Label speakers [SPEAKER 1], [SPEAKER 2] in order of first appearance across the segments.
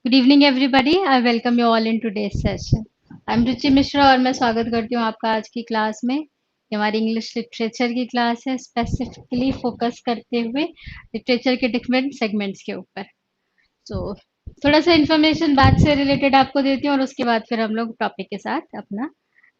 [SPEAKER 1] Good evening everybody. I welcome you all in today's session. I am Ruchi Mishra और मैं स्वागत करती हूँ आपका आज की क्लास में। ये हमारी इंग्लिश लिटरेचर की क्लास है, स्पेसिफिकली फोकस करते हुए लिटरेचर के डिफरेंट सेगमेंट्स के ऊपर। सो थोड़ा सा इंफॉर्मेशन बैच से रिलेटेड आपको देती हूँ और उसके बाद फिर हम लोग टॉपिक के साथ अपना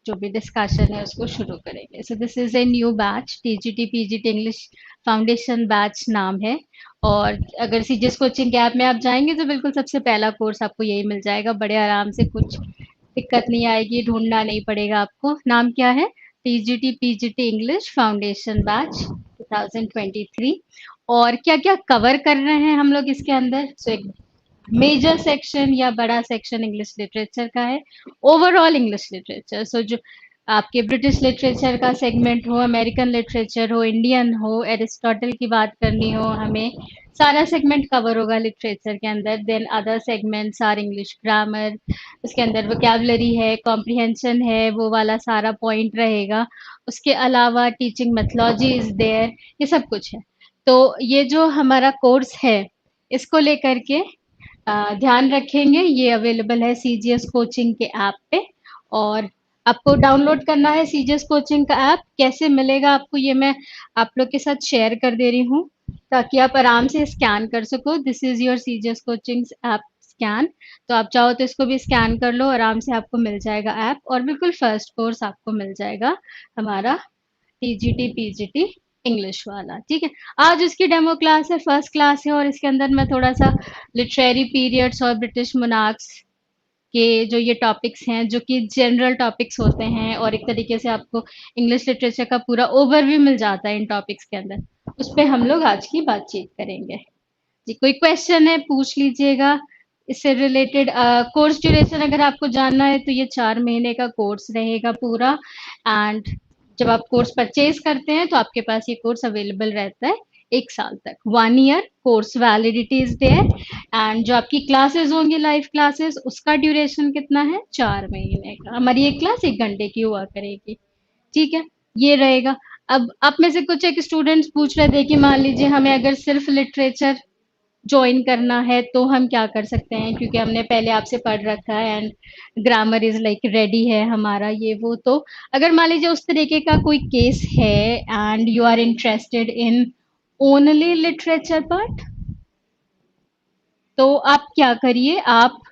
[SPEAKER 1] जो भी डिस्कशन है उसको शुरू करेंगे। So this is a new batch, TGT PGT English foundation batch नाम है। और अगर सीजीएस कोचिंग के ऐप में आप जाएंगे तो बिल्कुल सबसे पहला कोर्स आपको यही मिल जाएगा, बड़े आराम से, कुछ दिक्कत नहीं आएगी, ढूंढना नहीं पड़ेगा आपको। नाम क्या है? TGT PGT English foundation batch 2023। और क्या क्या कवर कर रहे हैं हम लोग इसके अंदर? सो एक मेजर सेक्शन या बड़ा सेक्शन इंग्लिश लिटरेचर का है, ओवरऑल इंग्लिश लिटरेचर। सो जो आपके ब्रिटिश लिटरेचर का सेगमेंट हो, अमेरिकन लिटरेचर हो, इंडियन हो, एरिस्टोटल की बात करनी हो, हमें सारा सेगमेंट कवर होगा लिटरेचर के अंदर। Then other segments are English grammar, उसके अंदर वोकैबुलरी है, कॉम्प्रिहेंशन है, वो वाला सारा पॉइंट रहेगा। उसके अलावा टीचिंग मेथोलॉजी इज देयर, ये सब कुछ है। तो ये जो हमारा कोर्स है इसको लेकर के ध्यान रखेंगे, ये अवेलेबल है सीजीएस कोचिंग के ऐप पे। और आपको डाउनलोड करना है सीजीएस कोचिंग का ऐप। कैसे मिलेगा आपको ये मैं आप लोग के साथ शेयर कर दे रही हूँ ताकि आप आराम से स्कैन कर सको। This is your CGS coaching app scan. तो आप चाहो तो इसको भी स्कैन कर लो, आराम से आपको मिल जाएगा ऐप और बिल्कुल फर्स्ट कोर्स आपको मिल जाएगा हमारा टीजीटी पीजीटी इंग्लिश वाला। ठीक है, आज उसकी डेमो क्लास है, फर्स्ट क्लास है और इसके अंदर मैं थोड़ा सा लिटरेरी पीरियड्स और ब्रिटिश मोनार्क्स के जो ये टॉपिक्स हैं, जो कि जनरल टॉपिक्स होते हैं और एक तरीके से आपको इंग्लिश लिटरेचर का पूरा ओवरव्यू मिल जाता है इन टॉपिक्स के अंदर, उस पर हम लोग आज की बातचीत करेंगे। जी, कोई क्वेश्चन है पूछ लीजिएगा इससे रिलेटेड। कोर्स ड्यूरेशन अगर आपको जानना है तो ये 4 महीने का कोर्स रहेगा पूरा। एंड जब आप कोर्स परचेज करते हैं तो आपके पास ये कोर्स अवेलेबल रहता है 1 साल तक। 1 year course validity is there. And जो आपकी क्लासेस होंगी, लाइव क्लासेस, उसका ड्यूरेशन कितना है? 4 महीने का। हमारी एक क्लास 1 घंटे की हुआ करेगी। ठीक है, ये रहेगा। अब आप में से कुछ एक स्टूडेंट्स पूछ रहे थे कि मान लीजिए हमें अगर सिर्फ लिटरेचर ज्वाइन करना है तो हम क्या कर सकते हैं, क्योंकि हमने पहले आपसे पढ़ रखा है and grammar is like ready है हमारा, ये वो। तो अगर मान लीजिए उस तरीके का कोई केस है and you are interested in only literature part, तो आप क्या करिए, आप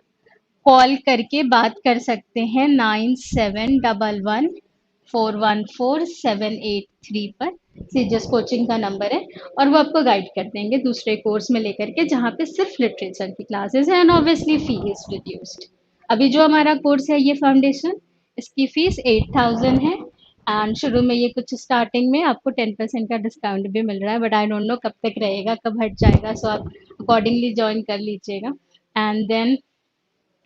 [SPEAKER 1] कॉल करके बात कर सकते हैं 9711414783 पर। सीजस कोचिंग का नंबर है और वो आपको गाइड कर देंगे दूसरे कोर्स में लेकर के जहाँ पे सिर्फ लिटरेचर की क्लासेस है। And obviously fee is reduced. अभी जो हमारा कोर्स है ये फाउंडेशन, इसकी फीस 8000 है। एंड शुरू में ये कुछ स्टार्टिंग में आपको 10% का डिस्काउंट भी मिल रहा है, बट आई डोंट नो कब तक रहेगा, कब हट जाएगा। सो आप अकॉर्डिंगली ज्वाइन कर लीजिएगा। एंड देन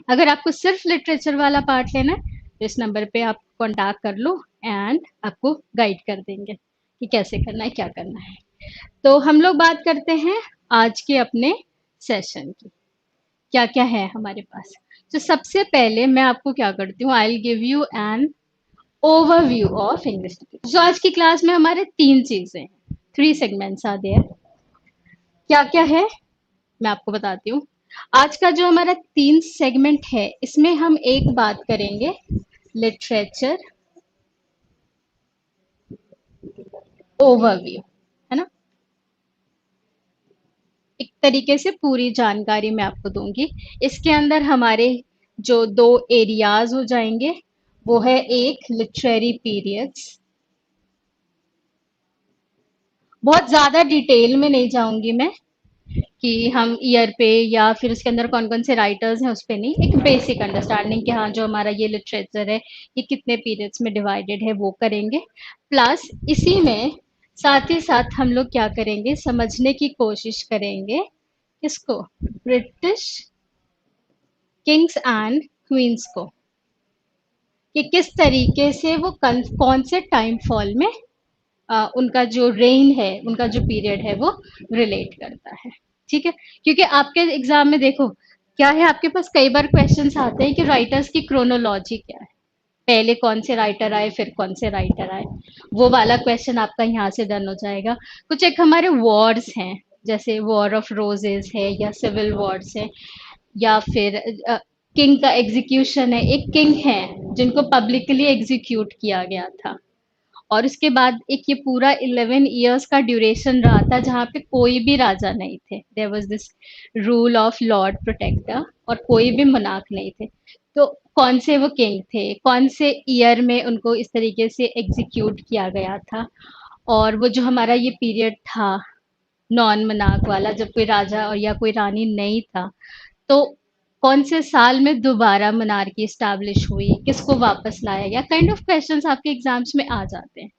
[SPEAKER 1] अगर आपको सिर्फ लिटरेचर वाला पार्ट लेना है तो इस नंबर पे आप कांटेक्ट कर लो एंड आपको गाइड कर देंगे कि कैसे करना है, क्या करना है। तो हम लोग बात करते हैं आज के अपने सेशन की, क्या क्या है हमारे पास। तो सबसे पहले मैं आपको क्या करती हूँ, I will give you an overview of English. तो आज की क्लास में हमारे 3 चीजें हैं, 3 सेगमेंट्स आर देयर। क्या क्या है मैं आपको बताती हूँ। आज का जो हमारा 3 सेगमेंट है इसमें हम एक बात करेंगे लिटरेचर ओवरव्यू, है ना। एक तरीके से पूरी जानकारी मैं आपको दूंगी। इसके अंदर हमारे जो 2 एरियाज हो जाएंगे वो है, एक लिटरेरी पीरियड्स। बहुत ज्यादा डिटेल में नहीं जाऊंगी मैं कि हम ईयर पे या फिर उसके अंदर कौन कौन से राइटर्स हैं, उस पे नहीं, एक बेसिक अंडरस्टैंडिंग कि हाँ जो हमारा ये लिटरेचर है ये कितने पीरियड्स में डिवाइडेड है वो करेंगे। प्लस इसी में साथ ही साथ हम लोग क्या करेंगे, समझने की कोशिश करेंगे इसको, ब्रिटिश किंग्स एंड क्वींस को, कि किस तरीके से वो कौन से टाइम फॉल में उनका जो रेन है, उनका जो पीरियड है वो रिलेट करता है। ठीक है, क्योंकि आपके एग्जाम में देखो क्या है, आपके पास कई बार क्वेश्चंस आते हैं कि राइटर्स की क्रोनोलॉजी क्या है, पहले कौन से राइटर आए फिर कौन से राइटर आए, वो वाला क्वेश्चन आपका यहाँ से डन हो जाएगा। कुछ एक हमारे वॉर्स हैं, जैसे वॉर ऑफ रोजेस है या सिविल वॉर्स है, या फिर किंग का एग्जीक्यूशन है, एक किंग है जिनको पब्लिकली एग्जीक्यूट किया गया था। और उसके बाद एक ये पूरा 11 ईयर्स का ड्यूरेशन रहा था जहाँ पे कोई भी राजा नहीं थे, there was this rule of lord protector, और कोई भी मनाक नहीं थे। तो कौन से वो किंग थे, कौन से ईयर में उनको इस तरीके से एग्जीक्यूट किया गया था, और वो जो हमारा ये पीरियड था नॉन मनाक वाला, जब कोई राजा और या कोई रानी नहीं था, तो कौन से साल में दोबारा मोनार्की स्टैब्लिश हुई, किसको वापस लाया गया, काइंड ऑफ क्वेश्चंस आपके एग्जाम्स में आ जाते हैं।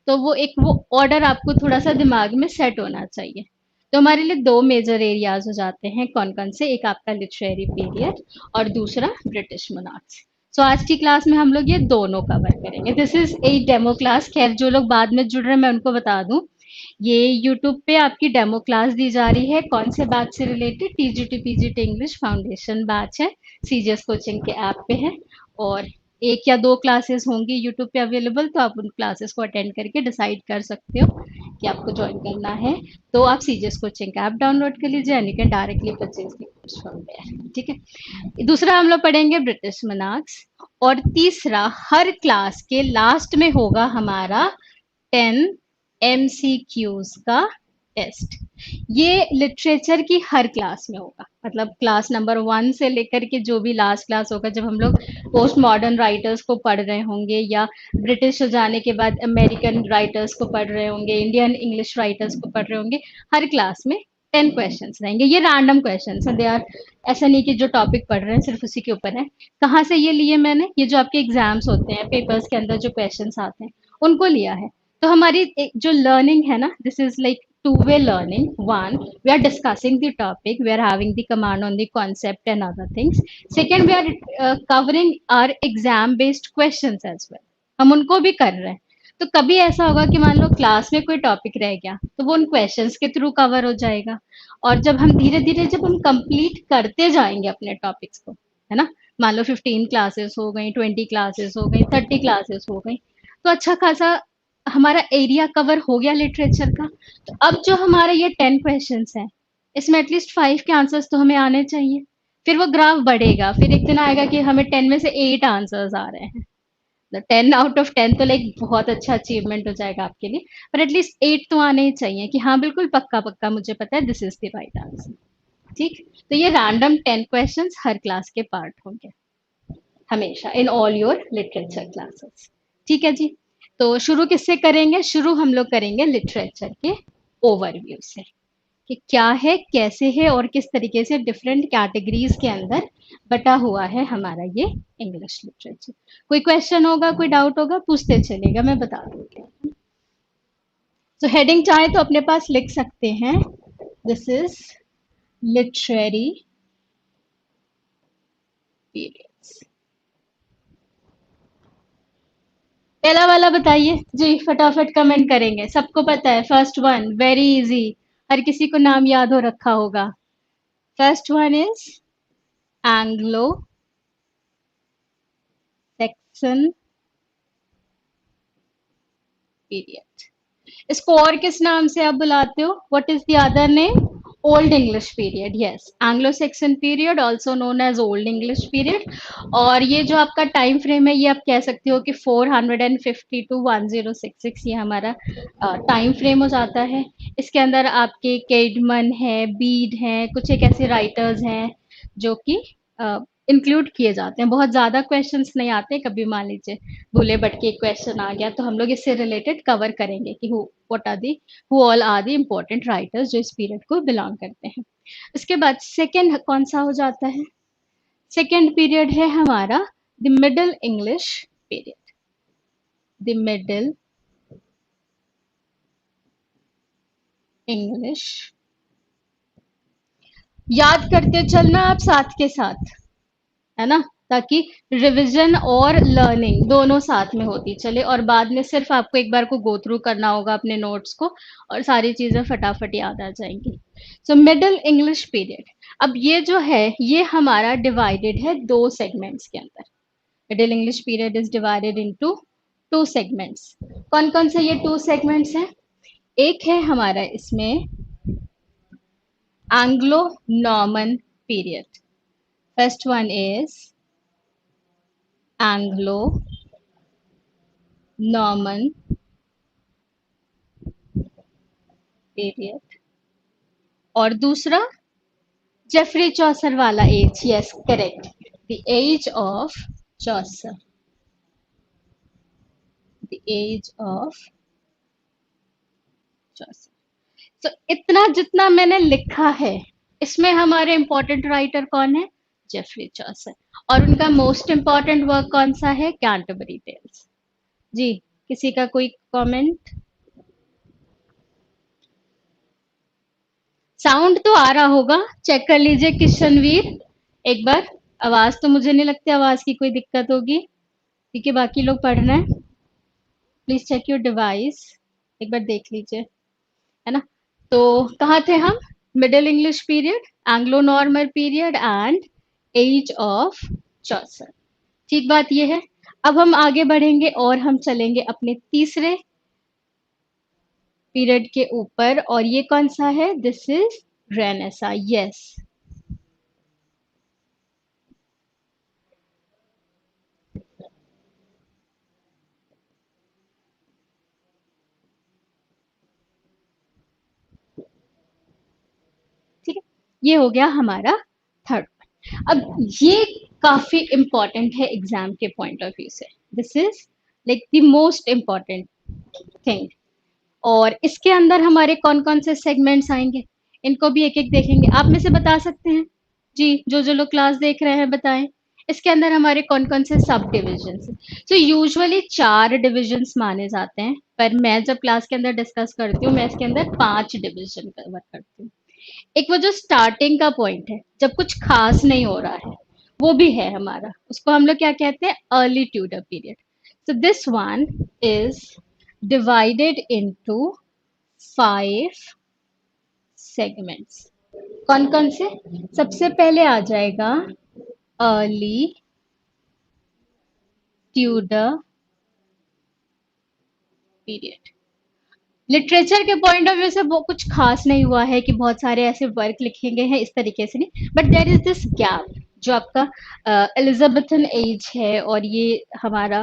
[SPEAKER 1] तो वो ऑर्डर आपको थोड़ा सा दिमाग में सेट होना चाहिए। तो हमारे लिए दो मेजर एरियाज हो जाते हैं, कौन कौन से, एक आपका लिटरेरी पीरियड और दूसरा ब्रिटिश मोनार्क्स। सो आज की क्लास में हम लोग ये दोनों कवर करेंगे। This is a demo class. खैर जो लोग बाद में जुड़ रहे हैं मैं उनको बता दूं, ये यूट्यूब पे आपकी डेमो क्लास दी जा रही है। कौन से बैच से related? TGT PGT English foundation batch है, सीजीएस कोचिंग के ऐप पे है। और एक या दो क्लासेस होंगी यूट्यूब पे अवेलेबल, तो आप उन क्लासेस को अटेंड करके डिसाइड कर सकते हो कि आपको ज्वाइन करना है। तो आप सीजीएस कोचिंग का ऐप डाउनलोड कर लीजिए and you can directly purchase the course from there. ठीक है। दूसरा हम लोग पढ़ेंगे ब्रिटिश मोनार्क्स। और तीसरा, हर क्लास के लास्ट में होगा हमारा 10 MCQs का टेस्ट। ये लिटरेचर की हर क्लास में होगा, मतलब क्लास नंबर 1 से लेकर के जो भी लास्ट क्लास होगा, जब हम लोग पोस्ट मॉडर्न राइटर्स को पढ़ रहे होंगे या ब्रिटिश हो जाने के बाद अमेरिकन राइटर्स को पढ़ रहे होंगे, इंडियन इंग्लिश राइटर्स को पढ़ रहे होंगे, हर क्लास में 10 क्वेश्चंस रहेंगे। ये रैंडम क्वेश्चंस हैं, दे आर, ऐसा नहीं कि जो टॉपिक पढ़ रहे हैं सिर्फ उसी के ऊपर है। कहाँ से ये लिए मैंने? ये जो आपके एग्जाम्स होते हैं, पेपर्स के अंदर जो क्वेश्चंस आते हैं उनको लिया है। तो हमारी जो लर्निंग है ना, this is like two-way learning. One, we are discussing the topic, we are having the command on the concept and other things. Second, we are covering our exam based questions as well. हम उनको भी कर रहे हैं। तो कभी ऐसा होगा कि मान लो क्लास में कोई टॉपिक रह गया तो वो उन क्वेश्चंस के थ्रू कवर हो जाएगा। और जब हम धीरे धीरे जब हम कंप्लीट करते जाएंगे अपने टॉपिक्स को, है ना, मान लो 15 क्लासेस हो गई, 20 क्लासेस हो गई, 30 क्लासेस हो गई, तो अच्छा खासा हमारा एरिया कवर हो गया लिटरेचर का। तो अब जो हमारे ये 10 क्वेश्चंस हैं, इसमें एटलीस्ट 5 के आंसर्स तो हमें आने चाहिए। फिर वो ग्राफ बढ़ेगा, फिर एक दिन आएगा कि हमें 10 में से 8 आंसर्स आ रहे हैं। तो 10 आउट ऑफ 10 तो लाइक बहुत अच्छा अचीवमेंट हो जाएगा आपके लिए, पर एटलीस्ट 8 तो आने ही चाहिए कि हाँ बिल्कुल पक्का पक्का मुझे पता है this is the right answer. ठीक। तो ये रैंडम 10 क्वेश्चंस हर क्लास के पार्ट होंगे हमेशा, in all your literature classes. ठीक है जी। तो शुरू किससे करेंगे? शुरू हम लोग करेंगे लिटरेचर के ओवरव्यू से, कि क्या है, कैसे है और किस तरीके से डिफरेंट कैटेगरीज के अंदर बटा हुआ है हमारा ये इंग्लिश लिटरेचर। कोई क्वेश्चन होगा, कोई डाउट होगा, पूछते चलेगा, मैं बता दूंगी। तो हेडिंग चाहे तो अपने पास लिख सकते हैं, दिस इज लिटरेरी पीरियड्स। पहला वाला बताइए जी, फटाफट कमेंट करेंगे, सबको पता है। फर्स्ट वन वेरी इजी, हर किसी को नाम याद हो रखा होगा। First one is Anglo Saxon period. इसको और किस नाम से आप बुलाते हो? What is the other name? Old English period. Yes, Anglo Saxon period also known as old English period. और ये जो आपका टाइम फ्रेम है, ये आप कह सकते हो कि 450 टू 1066 ये हमारा टाइम फ्रेम हो जाता है। इसके अंदर आपके केडमन है, बीड है, कुछ एक ऐसे राइटर्स हैं जो कि इंक्लूड किए जाते हैं। बहुत ज़्यादा क्वेश्चंस नहीं आते, कभी मान लीजिए भूले भटके क्वेश्चन आ गया तो हम लोग इससे रिलेटेड कवर करेंगे कि who all are the important writers जो इस पीरियड को बिलोंग करते हैं। उसके बाद सेकेंड कौन सा हो जाता है? सेकेंड पीरियड है हमारा the middle English period. The middle English, याद करते चलना आप साथ के साथ, है ना, ताकि रिवीजन और लर्निंग दोनों साथ में होती चले, और बाद में सिर्फ आपको एक बार को गो थ्रू करना होगा अपने नोट्स को और सारी चीजें फटाफट याद आ जाएंगी। सो मिडिल इंग्लिश पीरियड, अब ये जो है ये हमारा डिवाइडेड है दो सेगमेंट्स के अंदर। Middle English period is divided into two segments. कौन कौन से ये टू सेगमेंट्स हैं? एक है हमारा इसमें Anglo Norman period, first one is Anglo Norman period, और दूसरा जेफरी चौसर वाला age, yes correct, the age of Chaucer, the age of Chaucer. तो इतना जितना मैंने लिखा है, इसमें हमारे इंपॉर्टेंट राइटर कौन है? Geoffrey Chaucer. और उनका मोस्ट इंपॉर्टेंट वर्क कौन सा है? Canterbury tales. जी, किसी का कोई कमेंट? साउंड तो आ रहा होगा, चेक कर लीजिए किशनवीर एक बार। आवाज तो मुझे नहीं लगती आवाज की कोई दिक्कत होगी, ठीक है, बाकी लोग पढ़ रहे हैं। प्लीज चेक योर डिवाइस, एक बार देख लीजिए, है ना। तो कहाँ थे हम? Middle English period, Anglo Norman period and age of Chaucer. ठीक बात ये है। अब हम आगे बढ़ेंगे और हम चलेंगे अपने तीसरे पीरियड के ऊपर, और ये कौन सा है? This is Renaissance, yes. ठीक है, ये हो गया हमारा थर्ड। अब ये काफी इंपॉर्टेंट है एग्जाम के पॉइंट ऑफ व्यू से, this is like the most important thing. और इसके अंदर हमारे कौन कौन से सेगमेंट्स आएंगे, इनको भी एक एक देखेंगे। आप में से बता सकते हैं? जी, जो लोग क्लास देख रहे हैं बताएं, इसके अंदर हमारे कौन कौन से सब डिविजन हैं? तो यूजुअली 4 डिविजन्स माने जाते हैं, पर मैं जब क्लास के अंदर डिस्कस करती हूँ, मैं इसके अंदर 5 डिविजन कवर करती हूँ। एक वो जो स्टार्टिंग का पॉइंट है, जब कुछ खास नहीं हो रहा है, वो भी है हमारा, उसको हम लोग क्या कहते हैं? Early Tudor period. So this one is divided into 5 segments. कौन कौन से? सबसे पहले आ जाएगा अर्ली ट्यूडर पीरियड। लिटरेचर के पॉइंट ऑफ व्यू से वो कुछ खास नहीं हुआ है कि बहुत सारे ऐसे वर्क लिखे गए हैं, इस तरीके से नहीं, but there is this gap जो आपका एलिजाबेथन एज है, और ये हमारा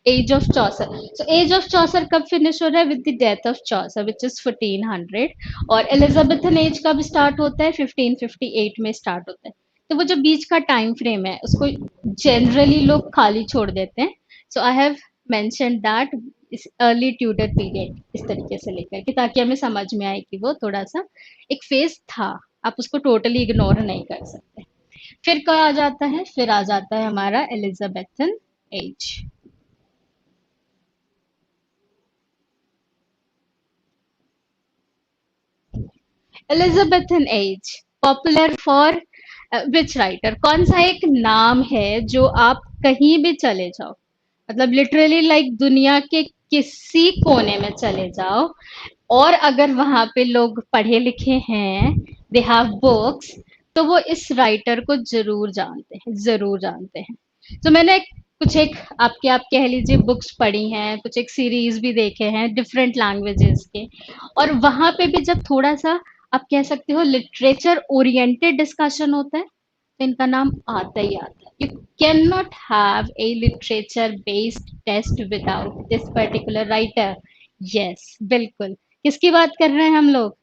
[SPEAKER 1] age of Chaucer. So age of Chaucer कब फिनिश हो रहा है? With the death of Chaucer which is 1400, और एलिजाबेथन एज कब स्टार्ट होता है? 1558 में स्टार्ट होता है। तो वो जो बीच का टाइम फ्रेम है, उसको जनरली लोग खाली छोड़ देते हैं। सो आई हैव मेंशन दैट इस अर्ली ट्यूडर पीरियड इस तरीके से लेकर के, ताकि हमें समझ में आए कि वो थोड़ा सा एक फेज था, आप उसको टोटली इग्नोर नहीं कर सकते। फिर क्या आ जाता है? फिर आ जाता है हमारा Elizabethan age. Elizabethan age popular for which writer? कौन सा एक नाम है जो आप कहीं भी चले जाओ, मतलब लिटरली लाइक दुनिया के किसी कोने में चले जाओ, और अगर वहां पे लोग पढ़े लिखे हैं, दे हैव बुक्स, तो वो इस राइटर को जरूर जानते हैं, जरूर जानते हैं। तो मैंने कुछ एक आपके आप कह लीजिए बुक्स पढ़ी हैं, कुछ एक सीरीज भी देखे हैं डिफरेंट लैंग्वेजेस के, और वहां पे भी जब थोड़ा सा आप कह सकते हो लिटरेचर ओरिएंटेड डिस्कशन होता है, तो इनका नाम आता ही आता है। You cannot have a literature based test without this particular writer. Yes, बिल्कुल। किसकी बात कर रहे हैं हम लोग?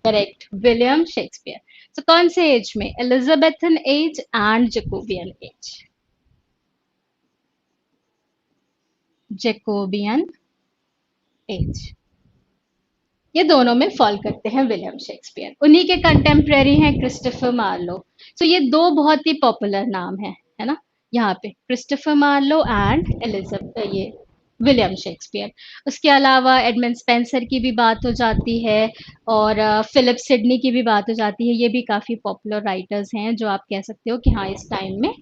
[SPEAKER 1] Correct, William Shakespeare. तो कौन से एज में? Elizabethan age and Jacobean age. Jacobean age, ये दोनों में फॉल करते हैं विलियम शेक्सपियर। उन्हीं के कंटेम्प्रेरी हैं क्रिस्टोफर मार्लो। तो ये दो बहुत ही पॉपुलर नाम है ना, यहाँ पे क्रिस्टोफर मार्लो एंड एलिजाबेथ, ये विलियम शेक्सपियर। उसके अलावा एडमंड स्पेंसर की भी बात हो जाती है, और फिलिप सिडनी की भी बात हो जाती है। ये भी काफी पॉपुलर राइटर्स हैं जो आप कह सकते हो कि हाँ इस टाइम में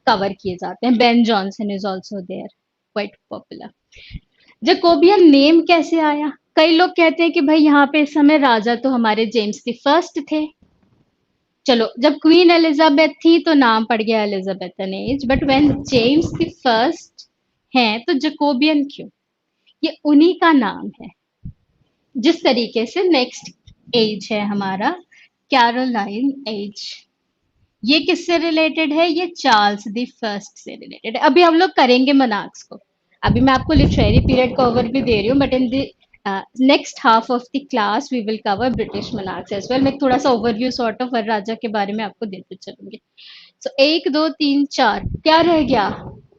[SPEAKER 1] कवर किए जाते हैं। Ben Jonson is also there, quite popular. Jacobean name कैसे आया? कई लोग कहते हैं कि भाई यहाँ पे इस समय राजा तो हमारे जेम्स द फर्स्ट थे। चलो, जब क्वीन एलिजाबेथ थी तो नाम पड़ गया Elizabethan age, but when James the first हैं तो जैकोबियन क्यों? ये उन्हीं का नाम है। जिस तरीके से नेक्स्ट एज है हमारा कैरोलाइन एज। ये किससे रिलेटेड है? ये चार्ल्स द फर्स्ट से रिलेटेड है। अभी हम लोग करेंगे मोनार्क्स को। अभी मैं आपको लिटरेरी पीरियड का ओवरव्यू दे रही हूँ, but in the next half of the class we will cover British monarchs as well. मैं थोड़ा सा ओवरव्यू सॉर्ट ऑफ हर राजा के बारे में आपको देते चलूंगी। सो एक दो तीन चार क्या रह गया?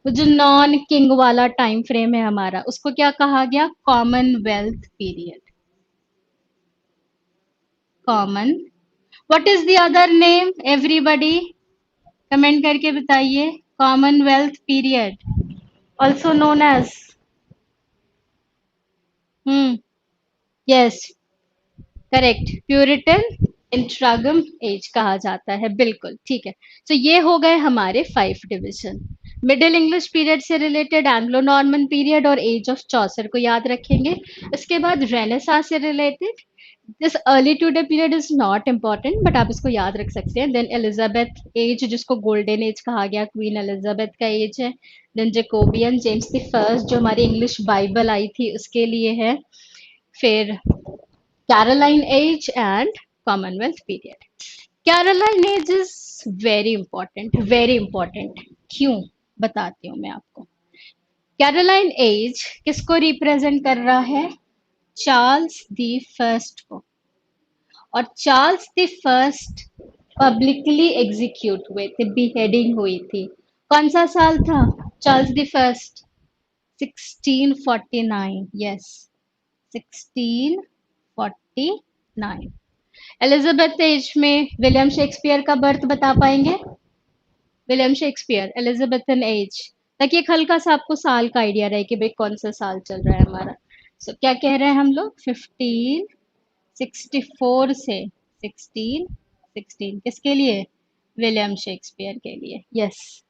[SPEAKER 1] वो जो नॉन किंग वाला टाइम फ्रेम है हमारा, उसको क्या कहा गया? Commonwealth period. Common, what is the other name everybody? Comment करके बताइए। Commonwealth period, also known as, hmm, yes, correct, Puritan interregnum age कहा जाता है, बिल्कुल ठीक है। तो ये हो गए हमारे 5 डिवीजन। मिडिल इंग्लिश पीरियड से रिलेटेड एंग्लो नॉर्मन पीरियड और एज ऑफ चौसर को याद रखेंगे। इसके बाद रेनेसां से related this early Tudor period is not important, but आप इसको याद रख सकते हैं। देन एलिजाबेथ एज, जिसको गोल्डन एज कहा गया, क्वीन एलिजाबेथ का एज है। Then Jacobean, James the first जो हमारी इंग्लिश बाइबल आई थी उसके लिए है। फिर Caroline age and commonwealth period. Caroline age is very important, very important. क्यों? बताती हूँ मैं आपको। कैरोलाइन एज किसको रिप्रेजेंट कर रहा है? चार्ल्स द फर्स्ट को। और Charles the first publicly execute हुए थे, बिहेडिंग हुई थी। कौन सा साल था Charles the first? 1649, yes, 1649। Elizabeth age में विलियम शेक्सपियर का बर्थ बता पाएंगे? विलियम शेक्सपियर, एलिजाबेथन एज, ताकि एक हल्का सा आपको साल का आइडिया रहे कि भाई कौन सा साल चल रहा है हमारा। क्या कह रहे हैं हम लोग? 1564 से 1616 किसके लिए? विलियम शेक्सपियर के लिए, यस,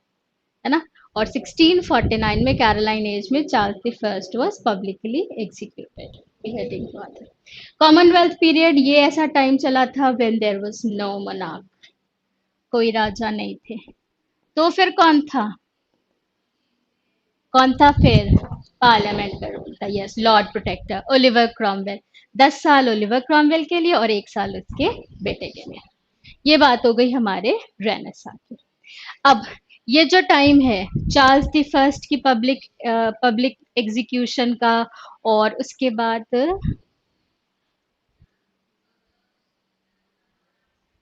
[SPEAKER 1] है ना। और 1649 में कैरोलाइन एज में Charles the first was publicly executed, beheading हुआ था। कॉमनवेल्थ पीरियड ये ऐसा टाइम चला था when there was no monarch, कोई राजा नहीं थे। तो फिर कौन था? कौन था फिर? पार्लियामेंट का रूल था, yes, lord protector Oliver Cromwell. 10 साल ओलिवर क्रॉमवेल के लिए और 1 साल उसके बेटे के लिए। ये बात हो गई हमारे रेनेसां की। अब ये जो टाइम है चार्ल्स द फर्स्ट की पब्लिक एग्जीक्यूशन का, और उसके बाद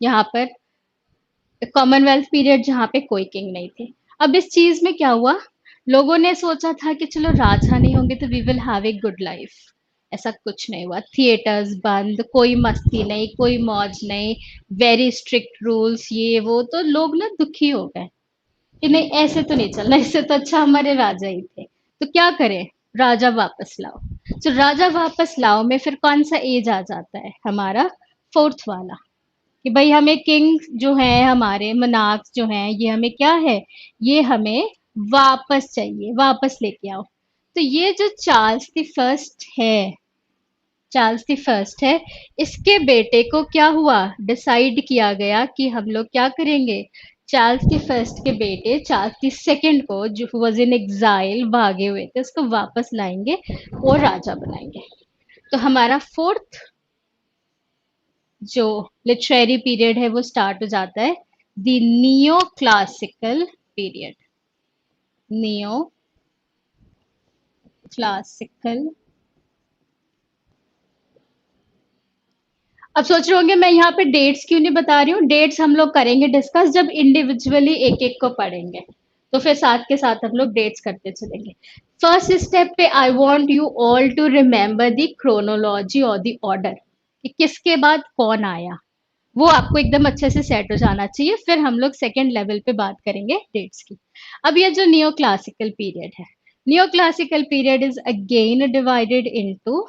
[SPEAKER 1] यहाँ पर कॉमनवेल्थ पीरियड जहाँ पे कोई किंग नहीं थे। अब इस चीज में क्या हुआ? लोगों ने सोचा था कि चलो राजा नहीं होंगे तो we will have a good life. ऐसा कुछ नहीं हुआ। थिएटर्स बंद, कोई मस्ती नहीं, कोई मौज नहीं, वेरी स्ट्रिक्ट रूल्स, ये वो, तो लोग ना दुखी हो गए कि नहीं ऐसे तो नहीं चलना, इससे तो अच्छा हमारे राजा ही थे। तो क्या करें? राजा वापस लाओ। तो राजा वापस लाओ में फिर कौन सा एज आ जाता है हमारा? फोर्थ वाला, कि भाई हमें किंग जो है, हमारे मनाक्स जो हैं, ये हमें क्या है? ये हमें वापस चाहिए, वापस लेके आओ। तो ये जो चार्ल्स द फर्स्ट है, चार्ल्स द फर्स्ट है, इसके बेटे को क्या हुआ? डिसाइड किया गया कि हम लोग क्या करेंगे? चार्ल्स द फर्स्ट के बेटे चार्ल्स द सेकंड को, जो वॉज इन एग्जाइल, भागे हुए थे, उसको वापस लाएंगे और राजा बनाएंगे। तो हमारा फोर्थ जो लिटरेरी पीरियड है वो स्टार्ट हो जाता है, the neo classical period. Neo classical. अब सोच रहे होंगे मैं यहाँ पे डेट्स क्यों नहीं बता रही हूँ। डेट्स हम लोग करेंगे डिस्कस जब इंडिविजुअली एक एक को पढ़ेंगे, तो फिर साथ के साथ हम लोग डेट्स करते चलेंगे। फर्स्ट स्टेप पे I want you all to remember the chronology और द ऑर्डर, कि किसके बाद कौन आया, वो आपको एकदम अच्छे से सेट हो जाना चाहिए। फिर हम लोग सेकेंड लेवल पे बात करेंगे डेट्स की। अब ये जो नियो क्लासिकल पीरियड है, neo classical period is again divided into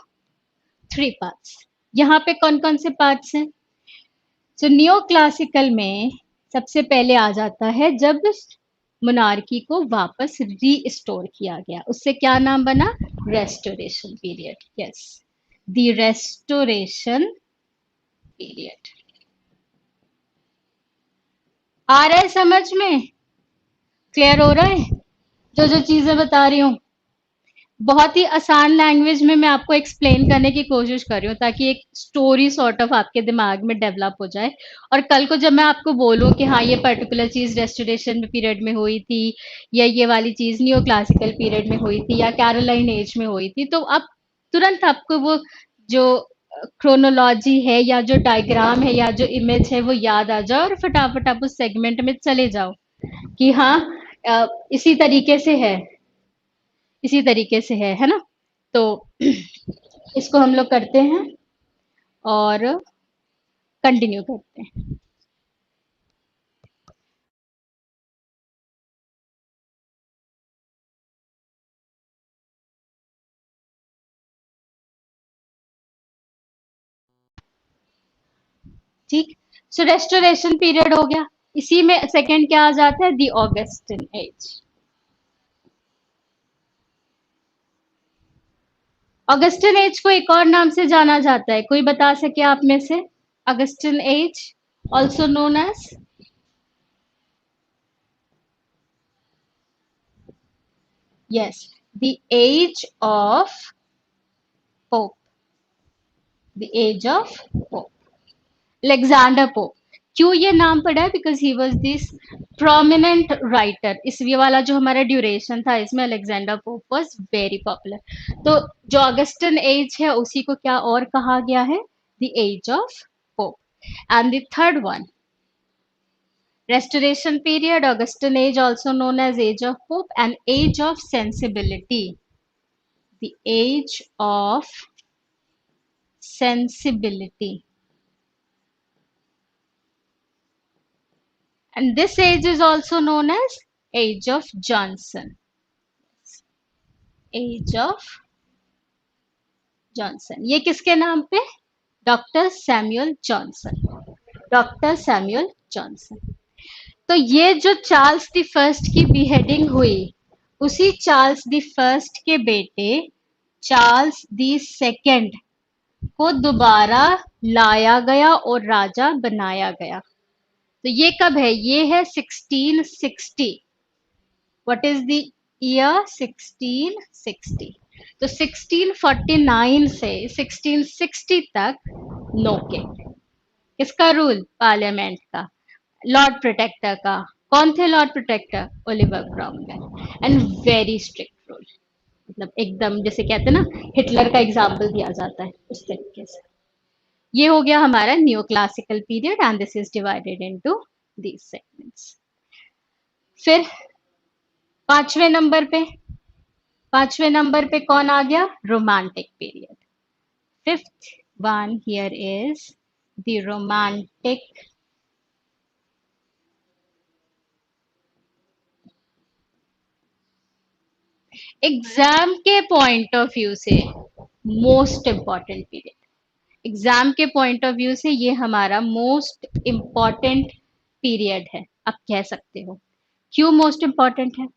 [SPEAKER 1] 3 parts. यहाँ पे कौन कौन से पार्ट्स हैं? तो नियो क्लासिकल में सबसे पहले आ जाता है जब मोनार्की को वापस रीस्टोर किया गया, उससे क्या नाम बना? Restoration period, yes, the restoration period. आ रहा है समझ में? क्लियर हो रहा है जो जो चीजें बता रही हूँ? बहुत ही आसान लैंग्वेज में मैं आपको एक्सप्लेन करने की कोशिश कर रही हूँ ताकि एक स्टोरी सॉर्ट ऑफ आपके दिमाग में डेवलप हो जाए। और कल को जब मैं आपको बोलूँ कि हाँ ये पर्टिकुलर चीज रेस्टोरेशन पीरियड में हुई थी या ये वाली चीज नियो क्लासिकल पीरियड में हुई थी या कैरोलाइन एज में हुई थी, तो आप तुरंत आपको वो जो क्रोनोलॉजी है या जो डायग्राम है या जो इमेज है वो याद आ जाओ और फटाफट आप उस सेगमेंट में चले जाओ कि हाँ इसी तरीके से है, इसी तरीके से है ना? तो इसको हम लोग करते हैं और कंटिन्यू करते हैं। ठीक। सो रेस्टोरेशन पीरियड हो गया। इसी में सेकंड क्या आ जाता है? दी ऑगस्टिन एज। ऑगस्टिन एज को एक और नाम से जाना जाता है, कोई बता सके आप में से? Augustan age also known as? Yes, the age of Pope. The age of Pope Alexander Pope. क्यों ये नाम पड़ा है? Because he was this prominent writer. इस ये वाला जो हमारा ड्यूरेशन था इसमें Alexander Pope was very popular. तो जो ऑगस्टन एज है उसी को क्या और कहा गया है? The age of Pope. And the third one, restoration period, Augustan age also known as age of pope, and age of sensibility. The age of sensibility. And this age is also known as age of Johnson. Age of Johnson. ये किसके नाम पे? Doctor Samuel Johnson. Doctor Samuel Johnson. तो ये जो Charles the first की beheading हुई, उसी चार्ल्स द फर्स्ट के बेटे चार्ल्स द सेकंड को दोबारा लाया गया और राजा बनाया गया। तो ये कब है? ये है 1660। What is the year? 1660। तो 1649 से 1660 तक नो किंग। किसका रूल? पार्लियामेंट का, लॉर्ड प्रोटेक्टर का। कौन थे Lord protector? Oliver Cromwell. And very strict rule, मतलब एकदम जैसे कहते हैं ना, हिटलर का एग्जाम्पल दिया जाता है उस तरीके से। ये हो गया हमारा new classical period and this is divided into these segments. फिर पांचवें नंबर पे, पांचवें नंबर पे कौन आ गया? Romantic period. Fifth one here is the romantic. Exam के पॉइंट ऑफ व्यू से मोस्ट इंपॉर्टेंट पीरियड। एग्जाम के पॉइंट ऑफ व्यू से ये हमारा मोस्ट इंपॉर्टेंट पीरियड है, आप कह सकते हो। क्यों मोस्ट इंपॉर्टेंट है?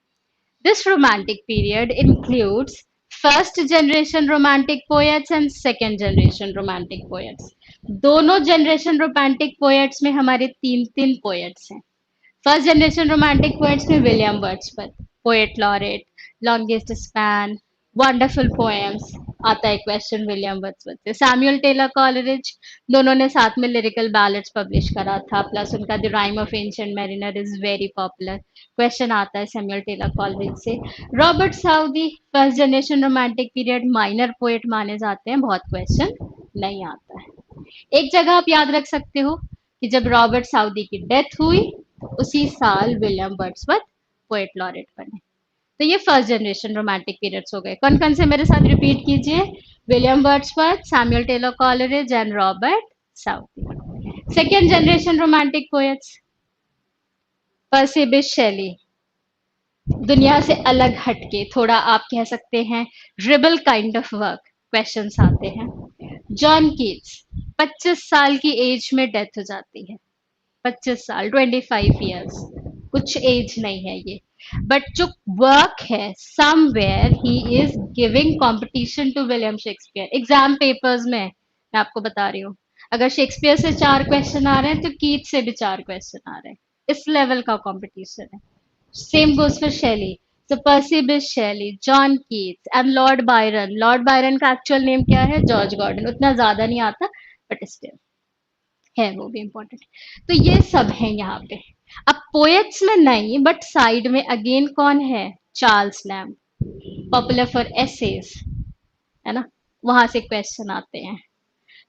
[SPEAKER 1] This romantic period includes first generation romantic poets and second generation romantic poets. दोनों जनरेशन रोमांटिक पोएट्स में हमारे तीन तीन पोएट्स हैं। फर्स्ट जनरेशन रोमांटिक पोएट्स में William Wordsworth, poet laureate, longest span, wonderful poems. आता है क्वेश्चन विलियम वर्ड्सवर्थ से। सैमुअल टेलर कॉलरिज, दोनों ने साथ में लिरिकल बैलेट्स पब्लिश करा था, प्लस उनका the rhyme of ancient mariner is very popular. Question आता है सैमुअल टेलर कॉलरिज से। Robert Southey, first generation romantic period, minor poet माने जाते हैं, बहुत क्वेश्चन नहीं आता है। एक जगह आप याद रख सकते हो कि जब रॉबर्ट साउदी की डेथ हुई उसी साल विलियम वर्ड्सवर्थ पोएट लॉरेट बने। तो ये फर्स्ट जनरेशन रोमांटिक पीरियड्स हो गए। कौन कौन से मेरे साथ रिपीट कीजिए? William Wordsworth, Samuel Taylor Coleridge and Robert Southey. Second generation romantic poets, Percy Bysshe Shelley, दुनिया से अलग हटके थोड़ा आप कह सकते हैं rebel kind of work, questions आते हैं। जॉन कीट्स, 25 साल की एज में डेथ हो जाती है। 25 साल, 25 ईयर्स, कुछ एज नहीं है ये। बट जो वर्क है, somewhere he is giving competition to William Shakespeare. Exam papers में मैं आपको बता रही हूँ, अगर शेक्सपियर से 4 क्वेश्चन आ रहे हैं तो कीट से भी 4 क्वेश्चन आ रहे हैं। इस लेवल का कंपटीशन है। Same goes for Shelley. So Percy Bysshe Shelley, John Keats and Lord Byron. Lord Byron का एक्चुअल नेम क्या है? George Gordon. उतना ज्यादा नहीं आता बट स्टिल है, वो भी इम्पोर्टेंट। तो ये सब है यहाँ पे। अब पोएट्स में नहीं बट साइड में अगेन कौन है? Charles Lamb, popular for essays, है ना? वहां से क्वेश्चन आते हैं।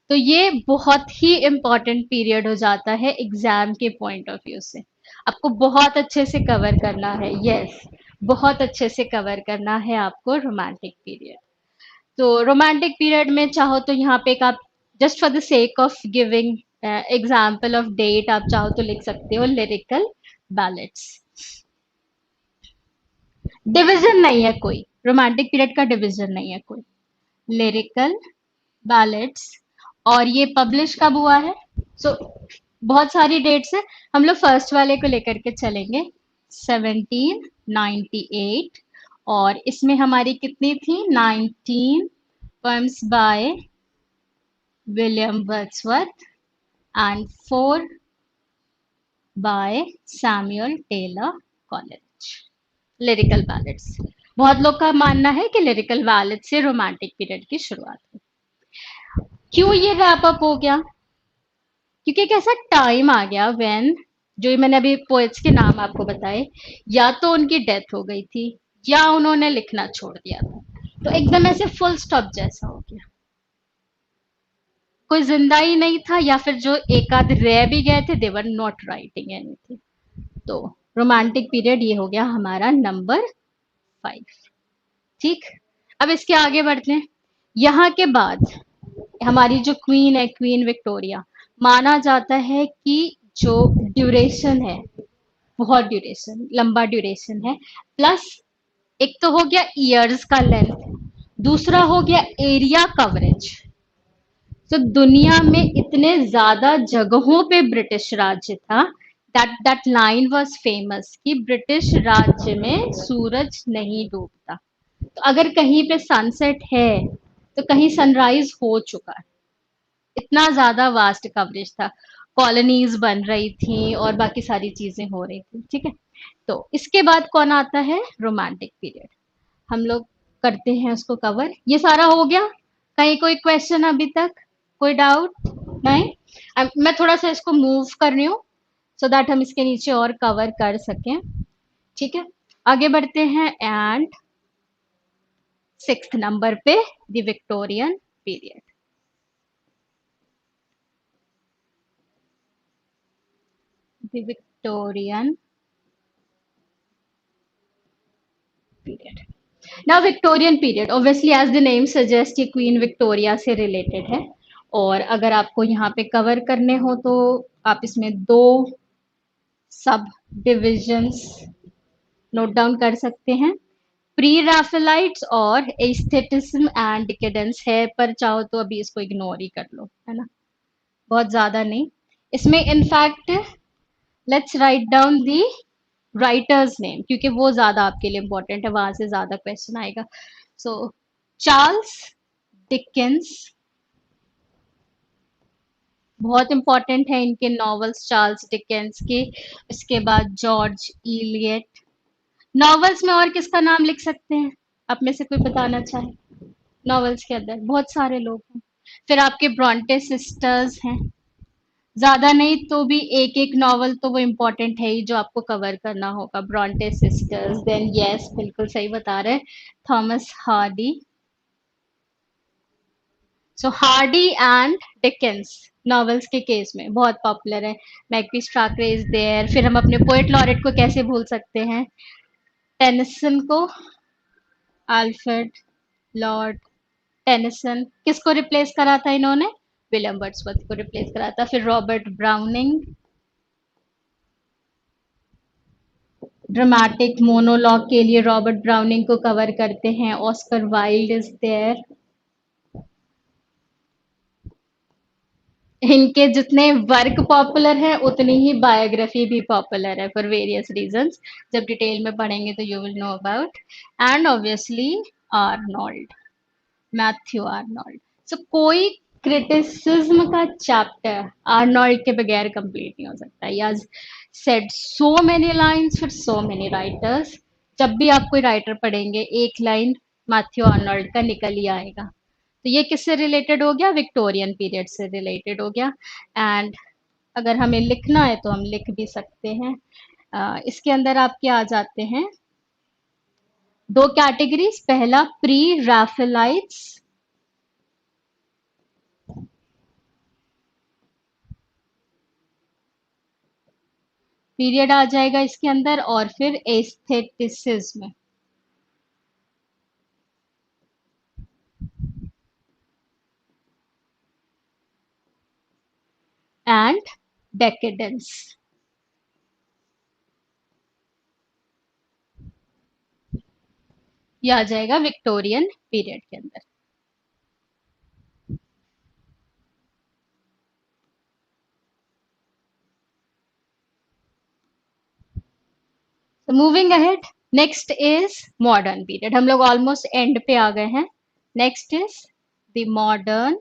[SPEAKER 1] तो ये बहुत ही इम्पोर्टेंट पीरियड हो जाता है एग्जाम के पॉइंट ऑफ व्यू से। आपको बहुत अच्छे से कवर करना है, यस, बहुत अच्छे से कवर करना है आपको रोमांटिक पीरियड। तो रोमांटिक पीरियड में चाहो तो यहाँ पे एक आप just for the sake of giving example of date आप चाहो तो लिख सकते हो लिरिकल बैलेट्स। डिवीजन नहीं है कोई, रोमांटिक पीरियड का डिवीजन नहीं है कोई। Lyrical ballads. और ये पब्लिश कब हुआ है? सो बहुत सारी डेट्स है, हम लोग फर्स्ट वाले को लेकर के चलेंगे, 1798। और इसमें हमारी कितनी थी? 19 poems by William Wordsworth and 4 by Samuel Taylor Coleridge. Lyrical Ballads. बहुत लोग का मानना है कि लिरिकल बैलेट से रोमांटिक पीरियड की शुरुआत हुई। क्यों ये रैप अप हो गया? क्योंकि एक ऐसा टाइम आ गया व्हेन, जो मैंने अभी पोएट्स के नाम आपको बताए, या तो उनकी डेथ हो गई थी या उन्होंने लिखना छोड़ दिया था। तो एकदम ऐसे फुल स्टॉप जैसा हो गया, कोई जिंदा ही नहीं था, या फिर जो एक आध रह भी गए थे they were not writing anything. तो रोमांटिक पीरियड ये हो गया हमारा नंबर 5। ठीक, अब इसके आगे बढ़ते हैं। यहाँ के बाद हमारी जो क्वीन है, क्वीन विक्टोरिया, माना जाता है कि जो ड्यूरेशन है, बहुत ड्यूरेशन, लंबा ड्यूरेशन है। प्लस एक तो हो गया ईयर्स का लेंथ, दूसरा हो गया एरिया कवरेज। तो दुनिया में इतने ज्यादा जगहों पे ब्रिटिश राज्य था, दैट लाइन वाज फेमस कि ब्रिटिश राज्य में सूरज नहीं डूबता। तो अगर कहीं पे सनसेट है तो कहीं सनराइज हो चुका है। इतना ज्यादा वास्ट कवरेज था, कॉलोनीज बन रही थी और बाकी सारी चीजें हो रही थी। ठीक है, तो इसके बाद कौन आता है? Romantic period. हम लोग करते हैं उसको कवर। ये सारा हो गया? कहीं कोई क्वेश्चन अभी तक? कोई डाउट? नहीं? अब मैं थोड़ा सा इसको मूव कर रही हूँ सो दैट हम इसके नीचे और कवर कर सकें। ठीक है, आगे बढ़ते हैं। एंड 6th नंबर पे the Victorian period. The Victorian period. Now Victorian period obviously as the name suggest ये क्वीन विक्टोरिया से रिलेटेड है। और अगर आपको यहाँ पे कवर करने हो तो आप इसमें 2 सब डिविजन्स नोट डाउन कर सकते हैं, प्री राफेलाइट्स और एस्थेटिज्म एंड डिकेडेंस है, पर चाहो तो अभी इसको इग्नोर ही कर लो, है ना, बहुत ज्यादा नहीं। इसमें in fact let's write down the writers name, क्योंकि वो ज्यादा आपके लिए इंपॉर्टेंट है, वहां से ज्यादा क्वेश्चन आएगा। सो चार्ल्स डिकेंस, बहुत इंपॉर्टेंट है इनके नॉवेल्स चार्ल्स डिकेंस के। इसके बाद जॉर्ज इलियट। नॉवेल्स में और किसका नाम लिख सकते हैं? आप में से कोई बताना चाहे? नॉवेल्स के अंदर बहुत सारे लोग हैं। फिर आपके ब्रॉन्टे सिस्टर्स हैं, ज्यादा नहीं तो भी एक एक नॉवल तो वो इम्पोर्टेंट है ही जो आपको कवर करना होगा। ब्रॉन्टे सिस्टर्स, देन यस बिल्कुल सही बता रहे, Thomas Hardy. So Hardy and Dickens novels के केस में बहुत पॉपुलर है। मैकबीथ थैकरे इज देयर। फिर हम अपने पोएट लॉरेट को कैसे भूल सकते हैं? टेनिसन को, अल्फ्रेड लॉर्ड टेनिसन। किसको रिप्लेस करा था इन्होंने? विलियम वर्ड्सवर्थ को रिप्लेस करा था। फिर रॉबर्ट ब्राउनिंग, ड्रामेटिक मोनोलॉग के लिए रॉबर्ट ब्राउनिंग को कवर करते हैं। Oscar Wilde is there. इनके जितने वर्क पॉपुलर है उतनी ही बायोग्राफी भी पॉपुलर है फॉर वेरियस रीजंस। जब डिटेल में पढ़ेंगे तो you will know about. And obviously Arnold, Matthew Arnold. So कोई क्रिटिसिज्म का चैप्टर आर्नोल्ड के बगैर कंप्लीट नहीं हो सकता। He has said so many lines for so many writers. जब भी आप कोई राइटर पढ़ेंगे एक लाइन मैथ्यू आर्नल्ड का निकल ही आएगा। तो ये किससे रिलेटेड हो गया? विक्टोरियन पीरियड से रिलेटेड हो गया। एंड अगर हमें लिखना है तो हम लिख भी सकते हैं। इसके अंदर आपके आ जाते हैं दो कैटेगरीज। पहला प्री राफेलाइट्स, पीरियड आ जाएगा इसके अंदर, और फिर एस्थेटिसिज्म एंड डेकेडेंस। ये आ जाएगा विक्टोरियन पीरियड के अंदर। So moving ahead, next is modern period. हम लोग ऑलमोस्ट एंड पे आ गए हैं। Next is the modern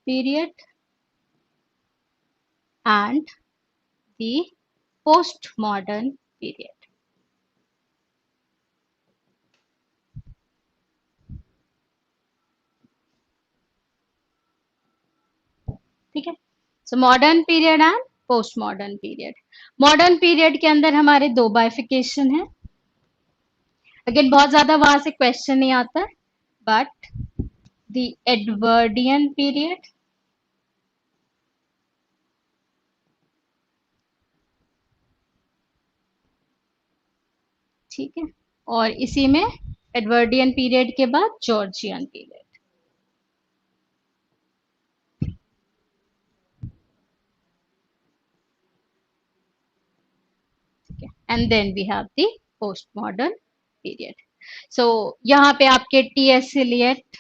[SPEAKER 1] period and the post modern period. ठीक है। So modern period and post modern period. Modern period के अंदर हमारे दो बाइफिकेशन है। अगेन बहुत ज्यादा वहां से क्वेश्चन नहीं आता, बट द एडवर्डियन पीरियड, ठीक है, और इसी में एडवर्डियन पीरियड के बाद जॉर्जियन पीरियड। ठीक है, and then we have the post modern period. So यहाँ पे आपके T S Eliot,